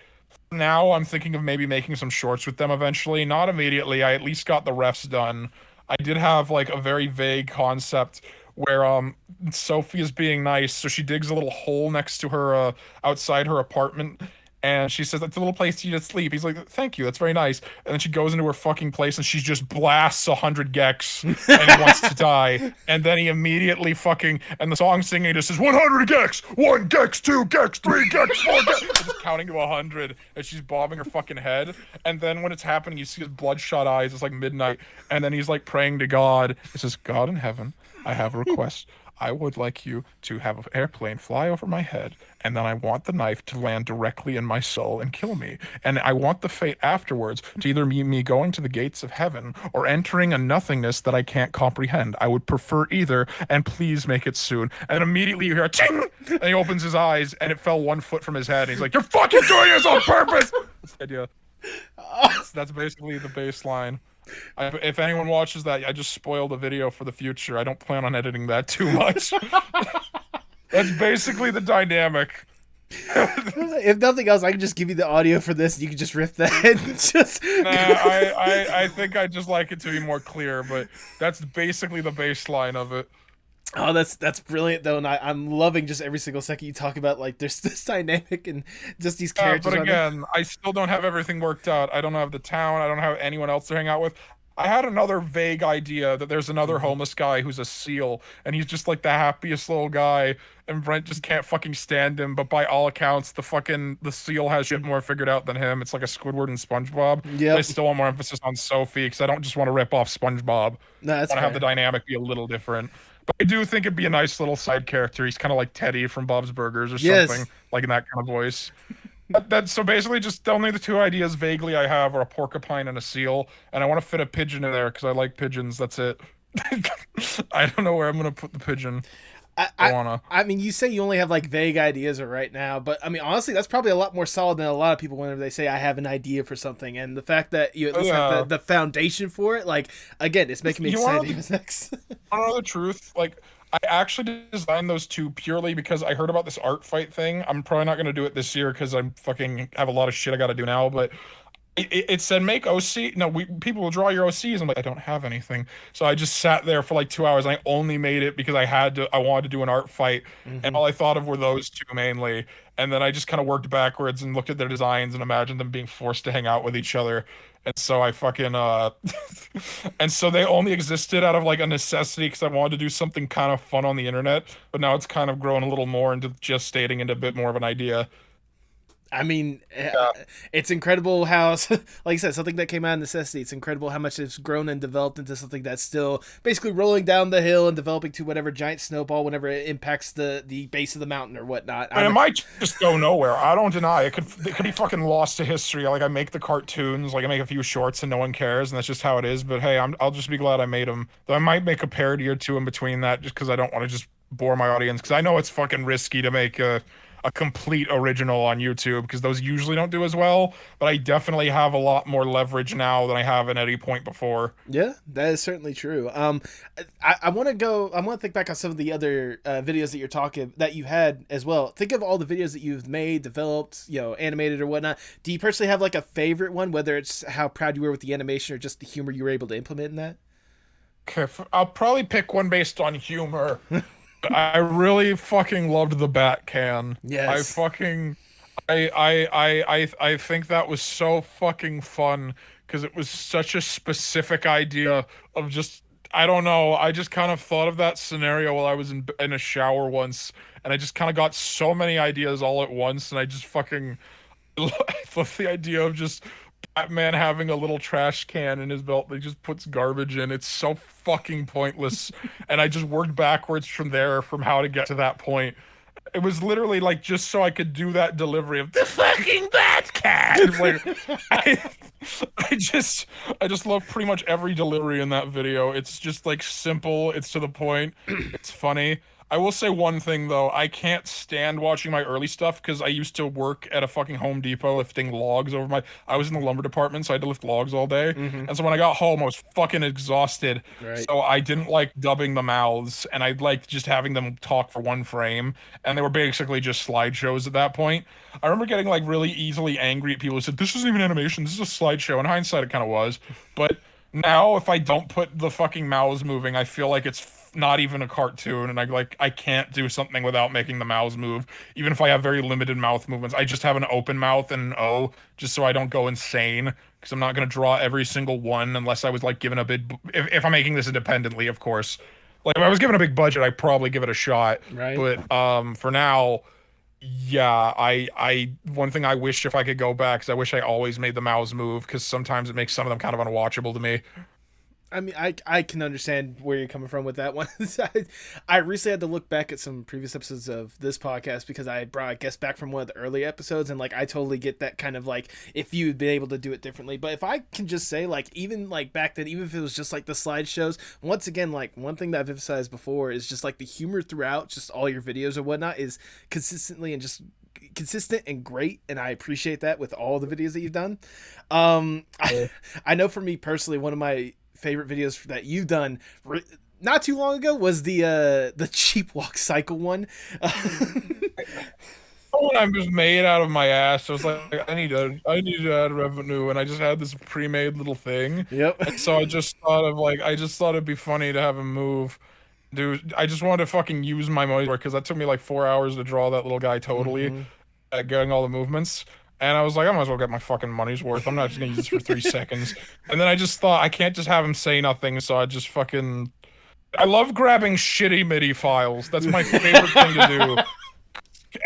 now I'm thinking of maybe making some shorts with them eventually. Not immediately. I at least got the refs done. I did have like a very vague concept where Sophie is being nice, so she digs a little hole next to her outside her apartment, and she says, that's a little place for you to sleep. He's like, thank you, that's very nice. And then she goes into her fucking place and she just blasts 100 gex and he wants to die. And then he immediately fucking, and the song singing just says 100 gex, 1 gex, 2 gex, 3 gex, 4 gex, just counting to 100 as she's bobbing her fucking head. And then when it's happening, you see his bloodshot eyes. It's like midnight, and then he's like praying to God. He says, God in heaven, I have a request. I would like you to have an airplane fly over my head, and then I want the knife to land directly in my soul and kill me. And I want the fate afterwards to either be me going to the gates of heaven or entering a nothingness that I can't comprehend. I would prefer either, and please make it soon. And immediately you hear a ting, and he opens his eyes, and it fell 1 foot from his head. And he's like, you're fucking doing this on purpose! That's the idea. That's basically the baseline. If anyone watches that, I just spoiled a video for the future. I don't plan on editing that too much. That's basically the dynamic. If nothing else, I can just give you the audio for this and you can just riff that and just... Nah, I think I'd just like it to be more clear, but that's basically the baseline of it. Oh, that's brilliant though, and I'm loving just every single second you talk about like there's this dynamic and just these characters. But again, I still don't have everything worked out. I don't have the town. I don't have anyone else to hang out with. I had another vague idea that there's another homeless guy who's a seal, and he's just like the happiest little guy, and Brent just can't fucking stand him. But by all accounts, the seal has shit more figured out than him. It's like a Squidward and SpongeBob. Yeah. I still want more emphasis on Sophie because I don't just want to rip off SpongeBob. No, that's I want to have the dynamic be a little different. But I do think it'd be a nice little side character. He's kind of like Teddy from Bob's Burgers or something, like in that kind of voice. That's so basically just only the two ideas vaguely I have are a porcupine and a seal, and I want to fit a pigeon in there because I like pigeons. That's it. I don't know where I'm gonna put the pigeon. I, I I wanna. I mean, you say you only have like vague ideas right now, but I mean, honestly, that's probably a lot more solid than a lot of people whenever they say I have an idea for something. And the fact that you at least have Yeah. the foundation for it, like again, it's making me You excited. want What's next? to know the truth? Like, I actually designed those two purely because I heard about this art fight thing. I'm probably not gonna do it this year because I'm fucking have a lot of shit I gotta do now. But it said make OC. No, people will draw your OCs. I'm like, I don't have anything. So I just sat there for like 2 hours. And I only made it because I wanted to do an art fight, and Hmm. all I thought of were those two mainly. And then I just kind of worked backwards and looked at their designs and imagined them being forced to hang out with each other. And so I fucking and so they only existed out of like a necessity because I wanted to do something kind of fun on the internet. But now it's kind of grown a little more into just stating into a bit more of an idea. I mean, Yeah. it's incredible how, like I said, something that came out of necessity. It's incredible how much it's grown and developed into something that's still basically rolling down the hill and developing to whatever giant snowball whenever it impacts the base of the mountain or whatnot. I mean, it might just go nowhere. I don't deny it could be fucking lost to history. Like I make the cartoons, like I make a few shorts and no one cares, and that's just how it is. But hey, I'll just be glad I made them. Though I might make a parody or two in between that, just because I don't want to just bore my audience. Because I know it's fucking risky to make a complete original on YouTube because those usually don't do as well. But I definitely have a lot more leverage now than I have at any point before. Yeah, that is certainly true. I want to go. I want to think back on some of the other videos that you're talking that you had as well. Think of all the videos that you've made, developed, animated or whatnot. Do you personally have like a favorite one, whether it's how proud you were with the animation or just the humor you were able to implement in that? Okay, I'll probably pick one based on humor. I really fucking loved the bat can. I Yes. fucking I think that was so fucking fun because it was such a specific idea of just I don't know. I just kind of thought of that scenario while I was in a shower once, and I just kind of got so many ideas all at once, and I just fucking I love the idea of just Batman having a little trash can in his belt that he just puts garbage in. It's so fucking pointless. And I just worked backwards from there from how to get to that point. It was literally like just so I could do that delivery of the fucking Batcat. Like I just love pretty much every delivery in that video. It's just like simple, it's to the point, it's funny. I will say one thing though, I can't stand watching my early stuff because I used to work at a fucking Home Depot lifting logs over I was in the lumber department, so I had to lift logs all day. Mm-hmm. And so when I got home, I was fucking exhausted. Right. So I didn't like dubbing the mouths, and I liked just having them talk for one frame. And they were basically just slideshows at that point. I remember getting like really easily angry at people who said, "This isn't even animation, this is a slideshow." In hindsight, it kind of was. But now, if I don't put the fucking mouths moving, I feel like it's not even a cartoon, and I can't do something without making the mouths move, even if I have very limited mouth movements. I just have an open mouth and an O, just so I don't go insane, because I'm not gonna draw every single one unless I was like given a big. If I'm making this independently, of course. Like if I was given a big budget, I'd probably give it a shot. Right. But for now. Yeah, I one thing I wish if I could go back is I wish I always made the mouths move because sometimes it makes some of them kind of unwatchable to me. I mean, I can understand where you're coming from with that one. I recently had to look back at some previous episodes of this podcast because I brought a guest back from one of the early episodes, and like I totally get that kind of like if you'd been able to do it differently. But if I can just say like even like back then, even if it was just like the slideshows, once again like one thing that I've emphasized before is just like the humor throughout, just all your videos or whatnot is consistently and just consistent and great, and I appreciate that with all the videos that you've done. I know for me personally, one of my favorite videos that you've done not too long ago was the cheap walk cycle one. When I'm just made out of my ass, I was like, I need to add revenue, and I just had this pre-made little thing. Yep. And so I just thought it'd be funny to have him move. Dude, I just wanted to fucking use my money because that took me like 4 hours to draw that little guy totally, getting all the movements. And I was like, I might as well get my fucking money's worth. I'm not just gonna use this for 3 seconds. And then I just thought, I can't just have him say nothing, so I just fucking... I love grabbing shitty MIDI files. That's my favorite thing to do.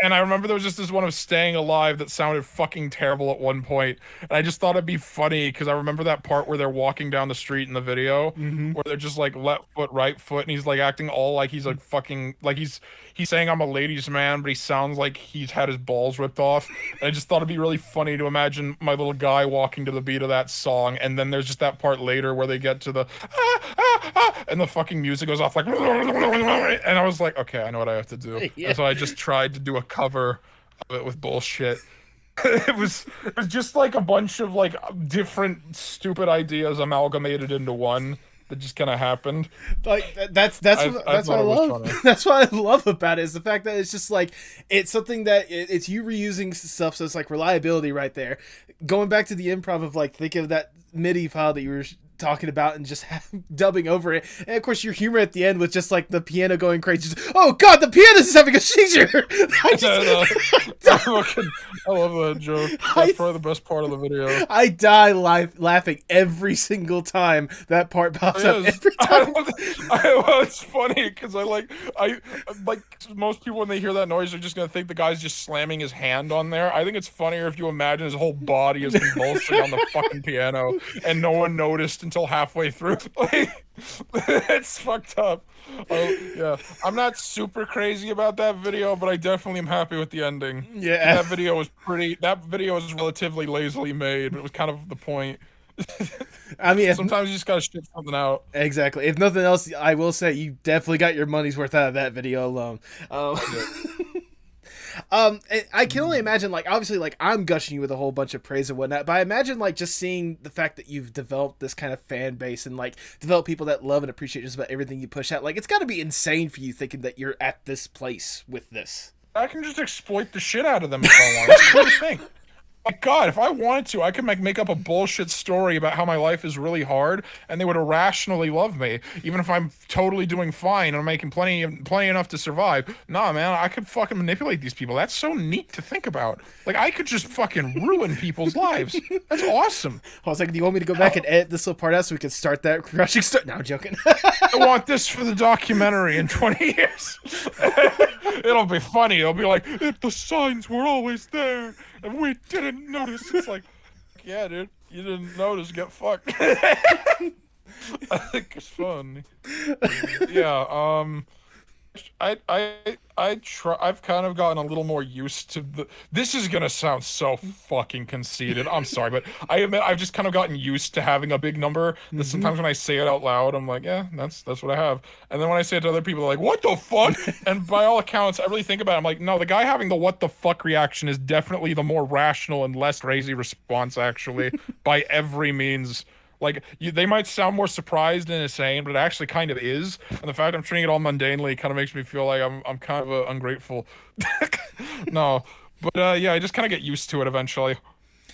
And I remember there was just this one of Staying Alive that sounded fucking terrible at one point. And I just thought it'd be funny because I remember that part where they're walking down the street in the video where they're just like left foot, right foot, and he's like acting all like he's like fucking like he's saying I'm a ladies' man, but he sounds like he's had his balls ripped off. And I just thought it'd be really funny to imagine my little guy walking to the beat of that song, and then there's just that part later where they get to the and the fucking music goes off like, and I was like, okay, I know what I have to do. Yeah. And so I just tried to do a cover of it with bullshit. it was just like a bunch of like different stupid ideas amalgamated into one that just kind of happened. Like that's what I love. That's what I love about it, is the fact that it's just like it's something that it's you reusing stuff, so it's like reliability right there. Going back to the improv of like, think of that MIDI file that you were talking about and just dubbing over it, and of course your humor at the end with just like the piano going crazy. Just, oh god, the pianist is having a seizure. I love that joke. That's probably the best part of the video. I die laughing every single time that part pops up. Every time. It's funny because I like most people when they hear that noise, they're just gonna think the guy's just slamming his hand on there. I think it's funnier if you imagine his whole body is convulsing on the fucking piano and no one noticed until halfway through. Like, it's fucked up. Yeah, I'm not super crazy about that video, but I definitely am happy with the ending. Yeah, that video was relatively lazily made, but it was kind of the point. I mean, sometimes you just gotta shit something out. Exactly. If nothing else, I will say you definitely got your money's worth out of that video alone. I can only imagine, like, obviously, like, I'm gushing you with a whole bunch of praise and whatnot, but I imagine, like, just seeing the fact that you've developed this kind of fan base and, like, develop people that love and appreciate just about everything you push out, like, it's got to be insane for you thinking that you're at this place with this. I can just exploit the shit out of them if I want. What do you think? My God, if I wanted to, I could make up a bullshit story about how my life is really hard, and they would irrationally love me, even if I'm totally doing fine and I'm making plenty enough to survive. Nah, man, I could fucking manipulate these people. That's so neat to think about. Like, I could just fucking ruin people's lives. That's awesome. I was like, do you want me to go back and edit this little part out so we can start that crushing start? No, I'm joking. I want this for the documentary in 20 years. It'll be funny. It'll be like, if the signs were always there and we didn't notice. It's like, yeah, dude, you didn't notice, get fucked. I think it's fun. Yeah, I've kind of gotten a little more used to this is gonna sound so fucking conceited, I'm sorry, but I admit I've just kind of gotten used to having a big number that sometimes when I say it out loud, I'm like, yeah, that's what I have. And then when I say it to other people, they're like, what the fuck? And by all accounts, I really think about it, I'm like, no, the guy having the what the fuck reaction is definitely the more rational and less crazy response, actually, by every means. Like, they might sound more surprised and insane, but it actually kind of is. And the fact I'm treating it all mundanely kind of makes me feel like I'm kind of ungrateful. No, but yeah, I just kind of get used to it eventually.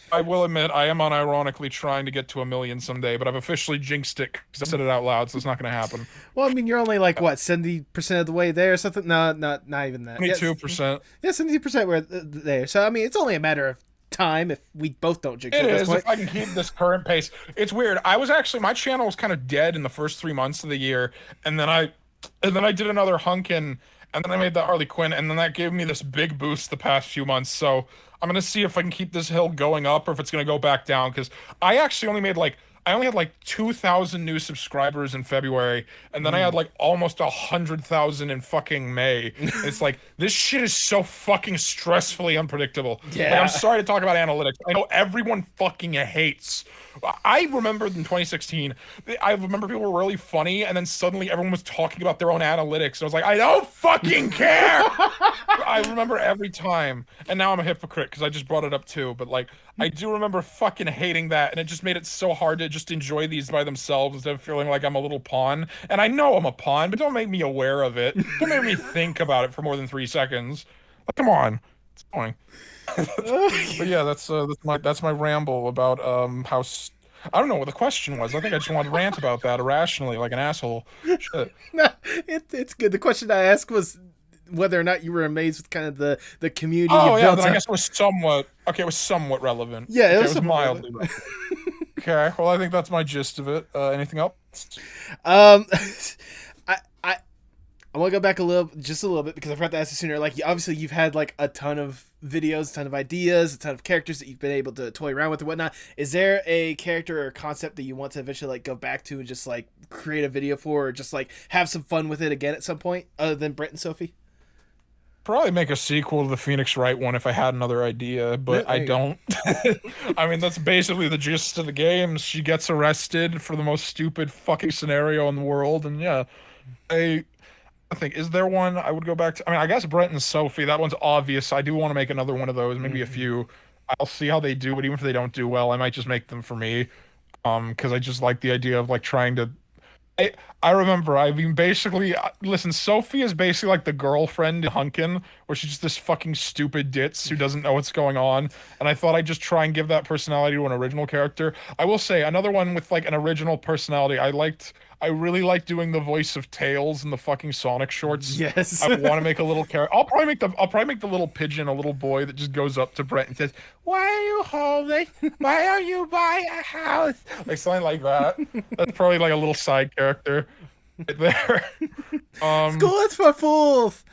I will admit, I am unironically trying to get to 1 million someday, but I've officially jinxed it because I said it out loud, so it's not going to happen. Well, I mean, you're only like, what, 70% of the way there or something? No, not even that. 22%. Yeah, 70% we're there. So, I mean, it's only a matter of time if we both don't jinx it. It is, if I can keep this current pace. It's weird. My channel was kind of dead in the first 3 months of the year, and then I did another Hunkin', and then I made the Harley Quinn, and then that gave me this big boost the past few months. So I'm gonna see if I can keep this hill going up or if it's gonna go back down, because I actually only had like 2,000 new subscribers in February, and then I had like almost 100,000 in fucking May. It's like, this shit is so fucking stressfully unpredictable. Yeah. Like, I'm sorry to talk about analytics. I know everyone fucking hates. I remember in 2016, I remember people were really funny, and then suddenly everyone was talking about their own analytics. And I was like, I don't fucking care. I remember every time, and now I'm a hypocrite because I just brought it up too. But like, I do remember fucking hating that, and it just made it so hard to just enjoy these by themselves instead of feeling like I'm a little pawn. And I know I'm a pawn, but don't make me aware of it. Don't make me think about it for more than 3 seconds. Like, come on, it's annoying. But yeah, that's my ramble about how I don't know what the question was. I think I just wanted to rant about that irrationally, like an asshole. Shit. No, it's good. The question I asked was whether or not you were amazed with kind of the community. Oh yeah, then I guess it was somewhat relevant. Yeah, it was mildly relevant. Okay, well, I think that's my gist of it. Anything else? I want to go back just a little bit, because I forgot to ask you sooner. Like, obviously, you've had like a ton of videos, a ton of ideas, a ton of characters that you've been able to toy around with and whatnot. Is there a character or concept that you want to eventually like go back to and just like create a video for, or just like have some fun with it again at some point, other than Brent and Sophie? probably make a sequel to the Phoenix Wright one if I had another idea, but I don't. I mean, that's basically the gist of the game. She gets arrested for the most stupid fucking scenario in the world, and yeah, I think, is there one I would go back to? I mean, I guess Brent and Sophie, that one's obvious. I do want to make another one of those, maybe a few. I'll see how they do, but even if they don't do well, I might just make them for me. Because I just like the idea of like trying to I remember, I mean, basically, listen, Sophie is basically like the girlfriend in Hunkin, where she's just this fucking stupid ditz who doesn't know what's going on, and I thought I'd just try and give that personality to an original character. I will say, another one with, like, an original personality, I really like doing the voice of Tails in the fucking Sonic shorts. Yes. I want to make a little character. I'll probably make the little pigeon a little boy that just goes up to Brent and says, "Why are you homeless? Why don't you buy a house?" Like something like that. That's probably like a little side character right there. School is for fools.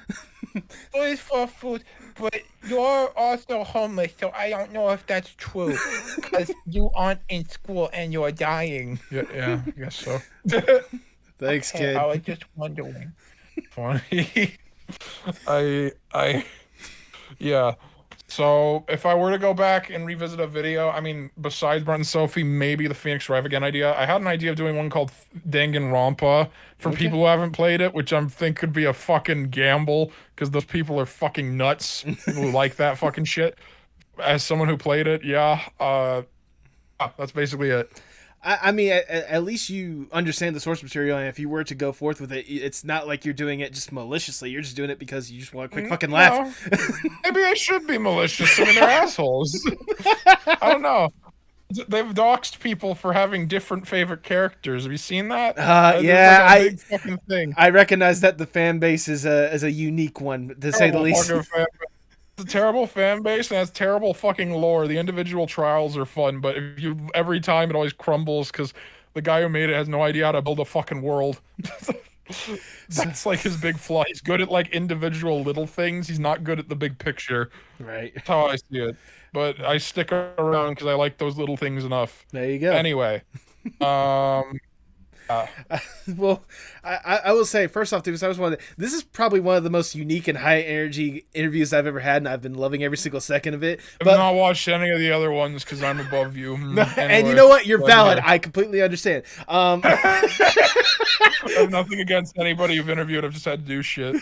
School is for fools, but you're also homeless, so I don't know if that's true. Because you aren't in school and you're dying. Yeah, I guess so. Thanks, Okay, kid. I was just wondering. Funny. Yeah. So if I were to go back and revisit a video, I mean, besides Brent and Sophie, maybe the Phoenix Rev again idea. I had an idea of doing one called Danganronpa for people who haven't played it, which I think could be a fucking gamble because those people are fucking nuts who like that fucking shit. As someone who played it, yeah. That's basically it. I mean, at least you understand the source material, and if you were to go forth with it, it's not like you're doing it just maliciously. You're just doing it because you just want a quick fucking laugh. No. Maybe I should be malicious. I mean, they're assholes. I don't know. They've doxed people for having different favorite characters. Have you seen that? Yeah, like big fucking thing. I recognize that the fan base is a unique one, to say the least. It's a terrible fan base and has terrible fucking lore. The individual trials are fun, but every time it always crumbles because the guy who made it has no idea how to build a fucking world. That's like his big flaw. He's good at like individual little things. He's not good at the big picture. Right. That's how I see it. But I stick around because I like those little things enough. There you go. Anyway, well, I will say, first off, Doobus, this is probably one of the most unique and high energy interviews I've ever had, and I've been loving every single second of it. I've not watched any of the other ones because I'm above you. Anyway, and you know what? You're valid. Yeah. I completely understand. I have nothing against anybody you've interviewed. I've just had to do shit.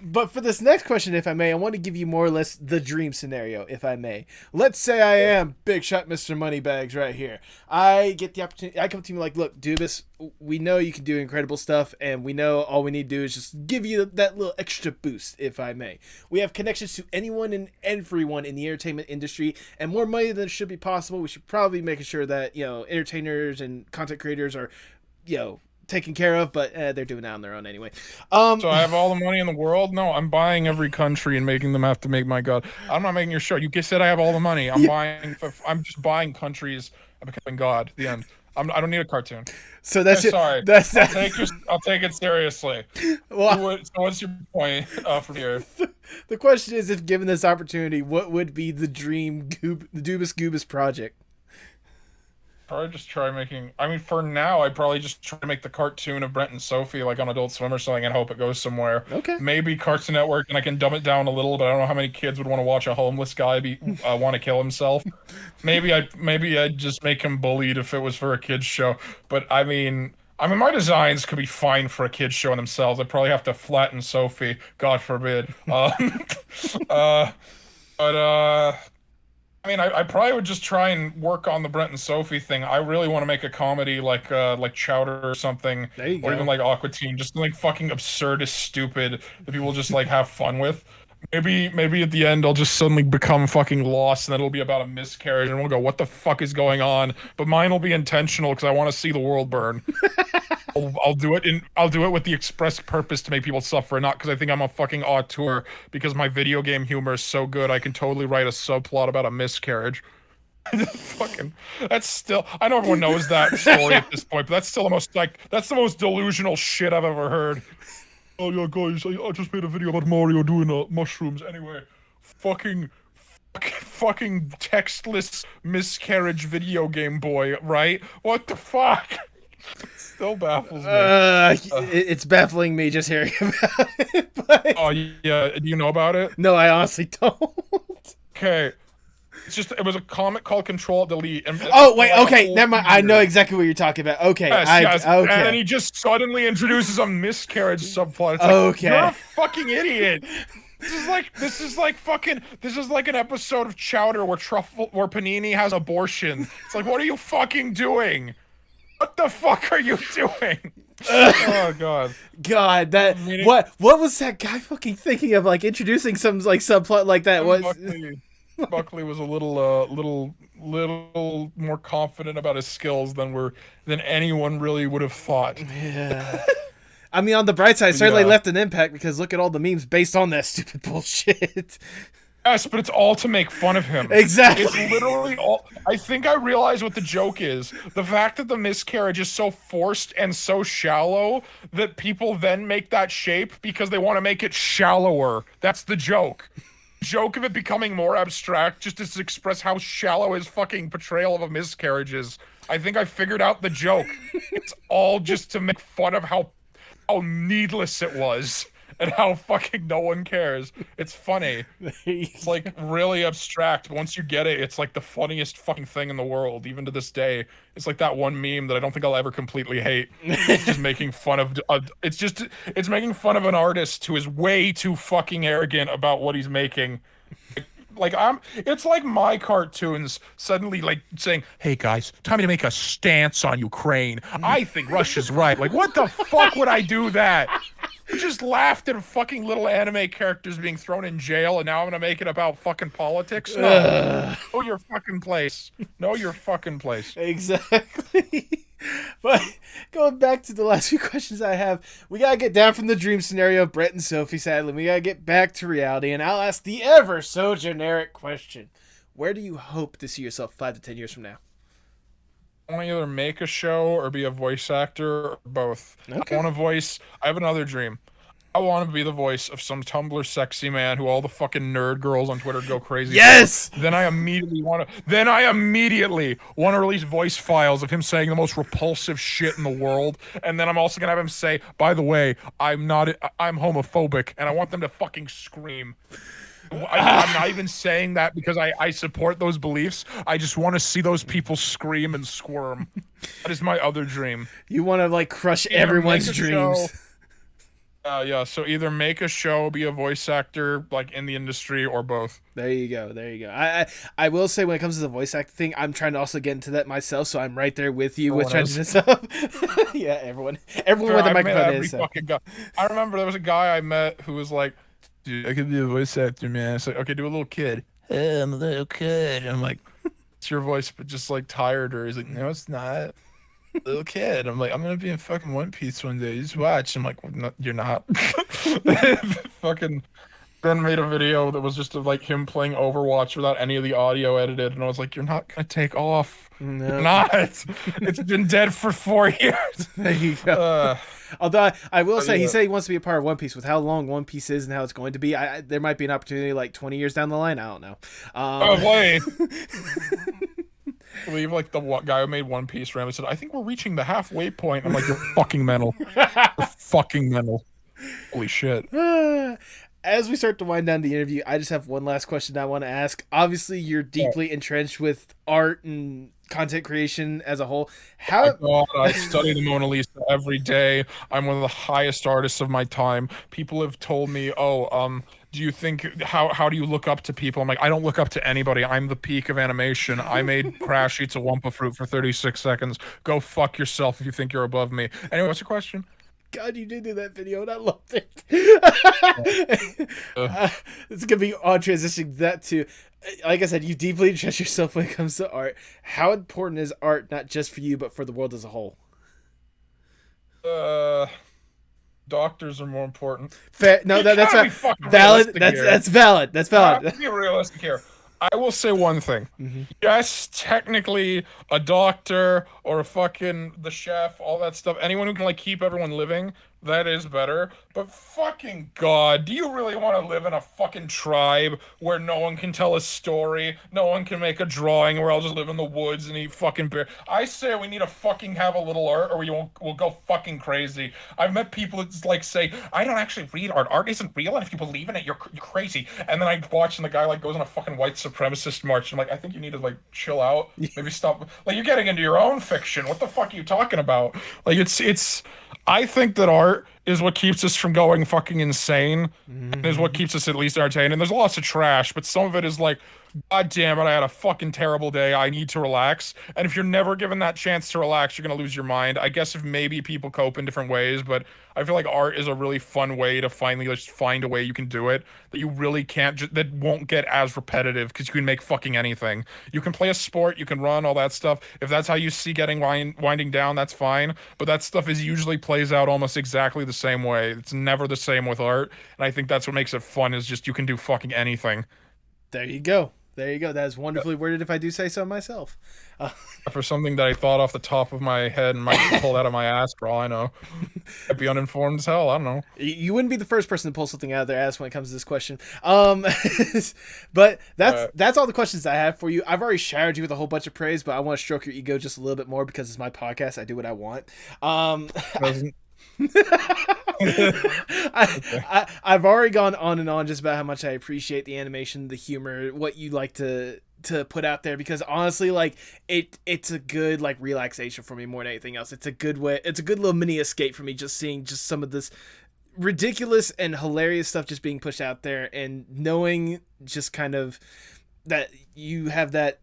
But for this next question, if I may, I want to give you more or less the dream scenario, if I may. Let's say I am Big Shot Mr. Moneybags right here. I get the opportunity. I come to you like, look, Doobus, we know you can do incredible stuff, and we know all we need to do is just give you that little extra boost, if I may. We have connections to anyone and everyone in the entertainment industry, and more money than should be possible. We should probably make sure that, entertainers and content creators are, taken care of, but they're doing it on their own anyway. So I have all the money in the world? No, I'm buying every country and making them have to make my god. I'm not making your show. You said I have all the money. I'm just buying countries. I'm becoming god. The end. I don't need a cartoon. So that's it. Sorry. I'll take it seriously. Well, so what's your point from here? The question is, if given this opportunity, what would be the dream Doobus Goobus project? Probably just try making. I mean, for now, I'd probably just try to make the cartoon of Brent and Sophie, like on Adult Swim or something, and hope it goes somewhere. Okay. Maybe Cartoon Network, and I can dumb it down a little, but I don't know how many kids would want to watch a homeless guy want to kill himself. Maybe I'd just make him bullied if it was for a kids show. But I mean, my designs could be fine for a kids show in themselves. I'd probably have to flatten Sophie, God forbid. I mean, I probably would just try and work on the Brent and Sophie thing. I really want to make a comedy like Chowder or something, or even like Aqua Teen, just like fucking absurdist, stupid that people just like have fun with. Maybe at the end I'll just suddenly become fucking lost, and then it'll be about a miscarriage, and we'll go, "What the fuck is going on?" But mine will be intentional because I want to see the world burn. I'll do it with the express purpose to make people suffer, not because I think I'm a fucking auteur, because my video game humor is so good I can totally write a subplot about a miscarriage. That's still, I know everyone knows that story at this point, but that's still that's the most delusional shit I've ever heard. Oh yeah, guys, I just made a video about Mario doing mushrooms. Anyway, fucking textless miscarriage video game boy, right? What the fuck? Still baffles me. It's baffling me just hearing about it. But... Oh yeah, do you know about it? No, I honestly don't. Okay. It was a comic called Ctrl+Alt+Delete. Oh wait, okay, never mind. I know exactly what you're talking about. Okay, yes. Okay. And then he just suddenly introduces a miscarriage subplot. It's okay, you're a fucking idiot. This is like an episode of Chowder where Panini has abortion. It's like, what are you fucking doing? What the fuck are you doing? Oh god. God, what was that guy fucking thinking of? Like introducing some like subplot like that was. Buckley was a little more confident about his skills than anyone really would have thought. Yeah. I mean, on the bright side, certainly left an impact because look at all the memes based on that stupid bullshit. Yes, but it's all to make fun of him. Exactly. It's literally all. I think I realize what the joke is. The fact that the miscarriage is so forced and so shallow that people then make that shape because they want to make it shallower. That's the joke. Joke of it becoming more abstract just to express how shallow his fucking portrayal of a miscarriage is. I think I figured out the joke. It's all just to make fun of how needless it was and how fucking no one cares. It's funny. It's like really abstract. Once you get it, it's like the funniest fucking thing in the world, even to this day. It's like that one meme that I don't think I'll ever completely hate. It's just making fun of it's making fun of an artist who is way too fucking arrogant about what he's making. It's like my cartoons suddenly like saying, "Hey guys, time to make a stance on Ukraine. I think Russia's right." Like, what the fuck would I do that? You just laughed at fucking little anime characters being thrown in jail, and now I'm gonna make it about fucking politics? No. Know your fucking place. Know your fucking place. Exactly. But going back to the last few questions I have, we gotta get down from the dream scenario of Brent and Sophie, sadly. We gotta get back to reality, and I'll ask the ever so generic question. Where do you hope to see yourself 5 to 10 years from now? I want to either make a show or be a voice actor or both. Okay. I have another dream. I want to be the voice of some Tumblr sexy man who all the fucking nerd girls on Twitter go crazy Yes! for. Then I immediately want to release voice files of him saying the most repulsive shit in the world. And then I'm also going to have him say, by the way, I'm homophobic, and I want them to fucking scream. I'm not even saying that because I support those beliefs. I just want to see those people scream and squirm. That is my other dream. You want to like crush everyone's dreams. Yeah, so either make a show, be a voice actor, like in the industry, or both. There you go. I will say when it comes to the voice acting thing, I'm trying to also get into that myself, so I'm right there with you with trying to this up. Yeah, everyone with the microphone is. I remember there was a guy I met who was like, "Dude, I could be a voice actor, man." It's like, okay, do a little kid. Hey, I'm a little kid. I'm like, it's your voice, but just like tired. Or he's like, no, it's not. Little kid. I'm like, I'm gonna be in fucking One Piece one day. Just watch. I'm like, no, you're not. Fucking Ben made a video that was just of like him playing Overwatch without any of the audio edited, and I was like, you're not gonna take off. No. You're not. It's been dead for 4 years. There you go. Although I will say, he said he wants to be a part of One Piece. With how long One Piece is and how it's going to be, there might be an opportunity like 20 years down the line. I don't know. Wait. I believe like the guy who made One Piece randomly said, I think we're reaching the halfway point. I'm like, you're fucking mental. You're fucking mental. Holy shit. As we start to wind down the interview, I just have one last question I want to ask. Obviously, you're deeply entrenched with art and content creation as a whole. How? Oh God, I study the Mona Lisa every day. I'm one of the highest artists of my time. People have told me, do you think how do you look up to people? I'm like, I don't look up to anybody. I'm the peak of animation. I made Crash Eats a Wumpa Fruit for 36 seconds. Go fuck yourself if you think you're above me. Anyway, what's your question? God, you did do that video and I loved it. It's gonna be on transitioning that to, like I said, you deeply interest yourself when it comes to art. How important is art, not just for you, but for the world as a whole? Doctors are more important. Fair. No, that's valid. That's valid. That's valid. Let's be realistic here. I will say one thing. Mm-hmm. Yes, technically, a doctor or the chef, all that stuff, anyone who can like keep everyone living, That is better. But fucking God, do you really want to live in a fucking tribe where no one can tell a story, no one can make a drawing, where I'll just live in the woods and eat fucking bear? I say we need to fucking have a little art, or we'll go fucking crazy. I've met people that like say, I don't actually read art. Art isn't real, and if you believe in it, you're crazy. And then I watch, and the guy like goes on a fucking white supremacist march. And I'm like, I think you need to like chill out, maybe stop. Like, you're getting into your own fiction. What the fuck are you talking about? Like, it's. I think that art is what keeps us from going fucking insane, and is what keeps us at least entertained. And there's lots of trash, but some of it is like, God damn it, I had a fucking terrible day. I need to relax. And if you're never given that chance to relax, you're gonna lose your mind. I guess if maybe people cope in different ways, but I feel like art is a really fun way to finally just find a way you can do it that you really can't, that won't get as repetitive, because you can make fucking anything. You can play a sport, you can run, all that stuff. If that's how you see getting winding down, that's fine. But that stuff is usually plays out almost exactly the same way. It's never the same with art, and I think that's what makes it fun. Is just you can do fucking anything. There you go. There you go. That is wonderfully worded, if I do say so myself. For something that I thought off the top of my head and might be pulled out of my ass, for all I know. I'd be uninformed as hell. I don't know. You wouldn't be the first person to pull something out of their ass when it comes to this question. But that's all the questions I have for you. I've already showered you with a whole bunch of praise, but I want to stroke your ego just a little bit more because it's my podcast. I do what I want. I've already gone on and on just about how much I appreciate the animation, the humor, what you like to put out there, because honestly, like, it's a good like relaxation for me more than anything else. It's a good way, it's a good little mini escape for me, just seeing just some of this ridiculous and hilarious stuff just being pushed out there, and knowing just kind of that you have that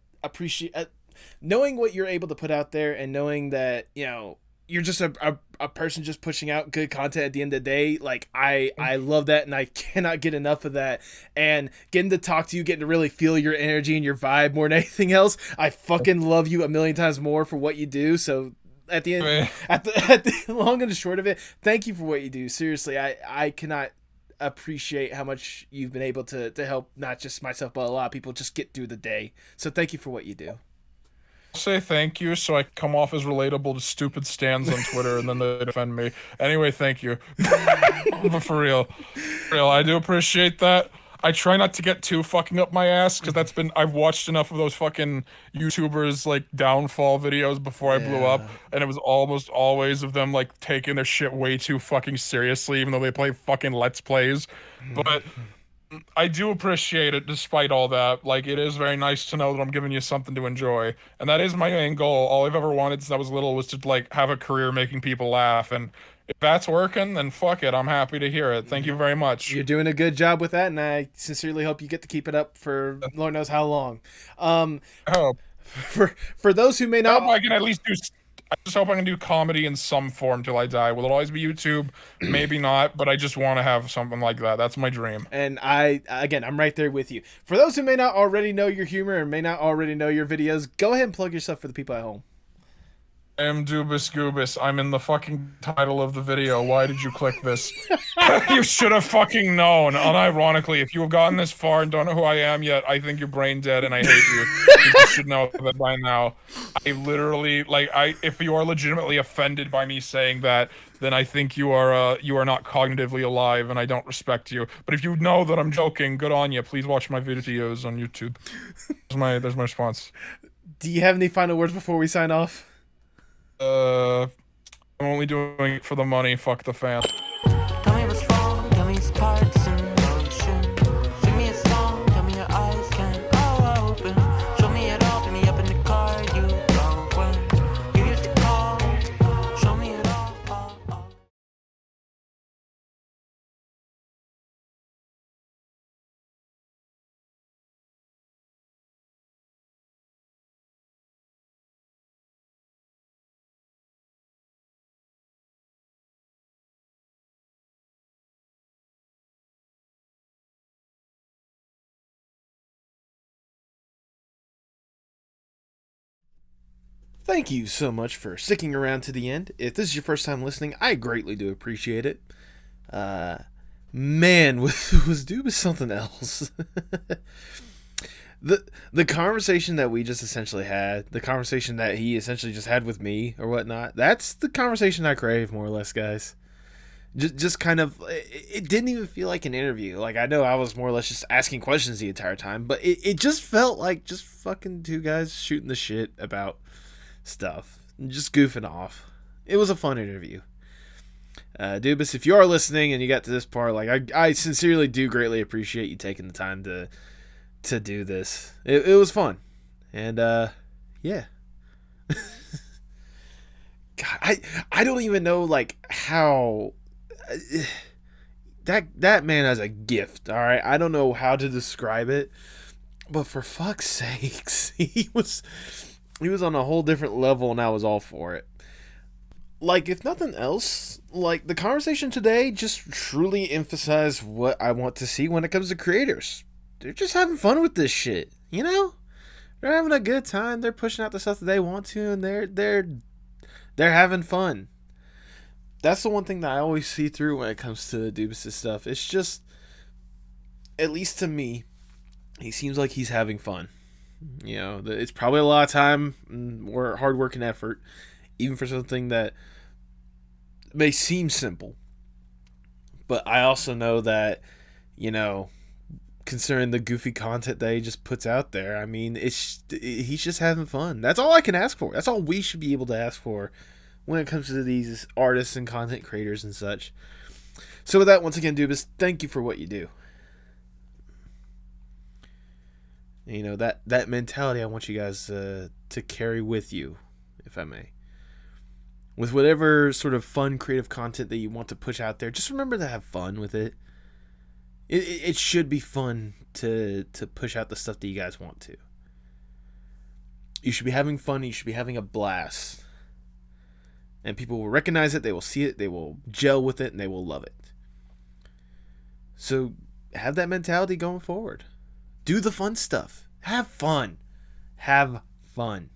knowing what you're able to put out there, and knowing that, you know, you're just a person just pushing out good content at the end of the day. Like, I love that, and I cannot get enough of that. And getting to talk to you, getting to really feel your energy and your vibe more than anything else, I fucking love you a million times more for what you do. So at the end, at the long and the short of it, thank you for what you do. Seriously, I cannot appreciate how much you've been able to help not just myself but a lot of people just get through the day. So thank you for what you do. Say thank you so I come off as relatable to stupid stands on Twitter, and then they defend me. Anyway, thank you. But for real, I do appreciate that. I try not to get too fucking up my ass, because I've watched enough of those fucking YouTubers like downfall videos before I blew up, and it was almost always of them like taking their shit way too fucking seriously, even though they play fucking Let's Plays. But I do appreciate it despite all that. Like, it is very nice to know that I'm giving you something to enjoy. And that is my main goal. All I've ever wanted since I was little was to like have a career making people laugh. And if that's working, then fuck it. I'm happy to hear it. Thank you very much. You're doing a good job with that, and I sincerely hope you get to keep it up for Lord knows how long. I hope. For those who may not, I can at least do. I just hope I can do comedy in some form till I die. Will it always be YouTube? Maybe not, but I just want to have something like that. That's my dream. And I'm right there with you. For those who may not already know your humor and may not already know your videos, go ahead and plug yourself for the people at home. I am Doobus Goobus. I'm in the fucking title of the video. Why did you click this? You should have fucking known. Unironically, if you have gotten this far and don't know who I am yet, I think you're brain dead and I hate you. You should know that by now. I literally, if you are legitimately offended by me saying that, then I think you are not cognitively alive, and I don't respect you. But if you know that I'm joking, good on you. Please watch my videos on YouTube. There's my response. Do you have any final words before we sign off? I'm only doing it for the money. Fuck the fan. Tell me what's wrong, tell me its parts in motion. Sing me a song, tell me your eyes can't go open. Show me it all, pick me up in the car you drove when you used to call. Show me it all. Thank you so much for sticking around to the end. If this is your first time listening, I greatly do appreciate it. Man, was Doobus something else? The conversation that we just essentially had, the conversation that he essentially just had with me or whatnot, that's the conversation I crave, more or less, guys. Just kind of, it didn't even feel like an interview. Like, I know I was more or less just asking questions the entire time, but it just felt like just fucking two guys shooting the shit about stuff, and just goofing off. It was a fun interview. Doobus, if you are listening and you got to this part, like, I sincerely do greatly appreciate you taking the time to do this. It was fun. And, yeah. God, I don't even know, like, how... That man has a gift, all right? I don't know how to describe it, but for fuck's sakes, he was on a whole different level, and I was all for it. Like, if nothing else, like, the conversation today just truly emphasized what I want to see when it comes to creators. They're just having fun with this shit, you know? They're having a good time. They're pushing out the stuff that they want to, and they're having fun. That's the one thing that I always see through when it comes to Doobus' stuff. It's just, at least to me, he seems like he's having fun. You know, it's probably a lot of time or hard work and effort, even for something that may seem simple. But I also know that, you know, considering the goofy content that he just puts out there, I mean, he's just having fun. That's all I can ask for. That's all we should be able to ask for when it comes to these artists and content creators and such. So with that, once again, Doobus, thank you for what you do. You know, that mentality I want you guys to carry with you, if I may. With whatever sort of fun, creative content that you want to push out there, just remember to have fun with it. It should be fun to push out the stuff that you guys want to. You should be having fun. You should be having a blast. And people will recognize it, they will see it, they will gel with it, and they will love it. So have that mentality going forward. Do the fun stuff. Have fun. Have fun.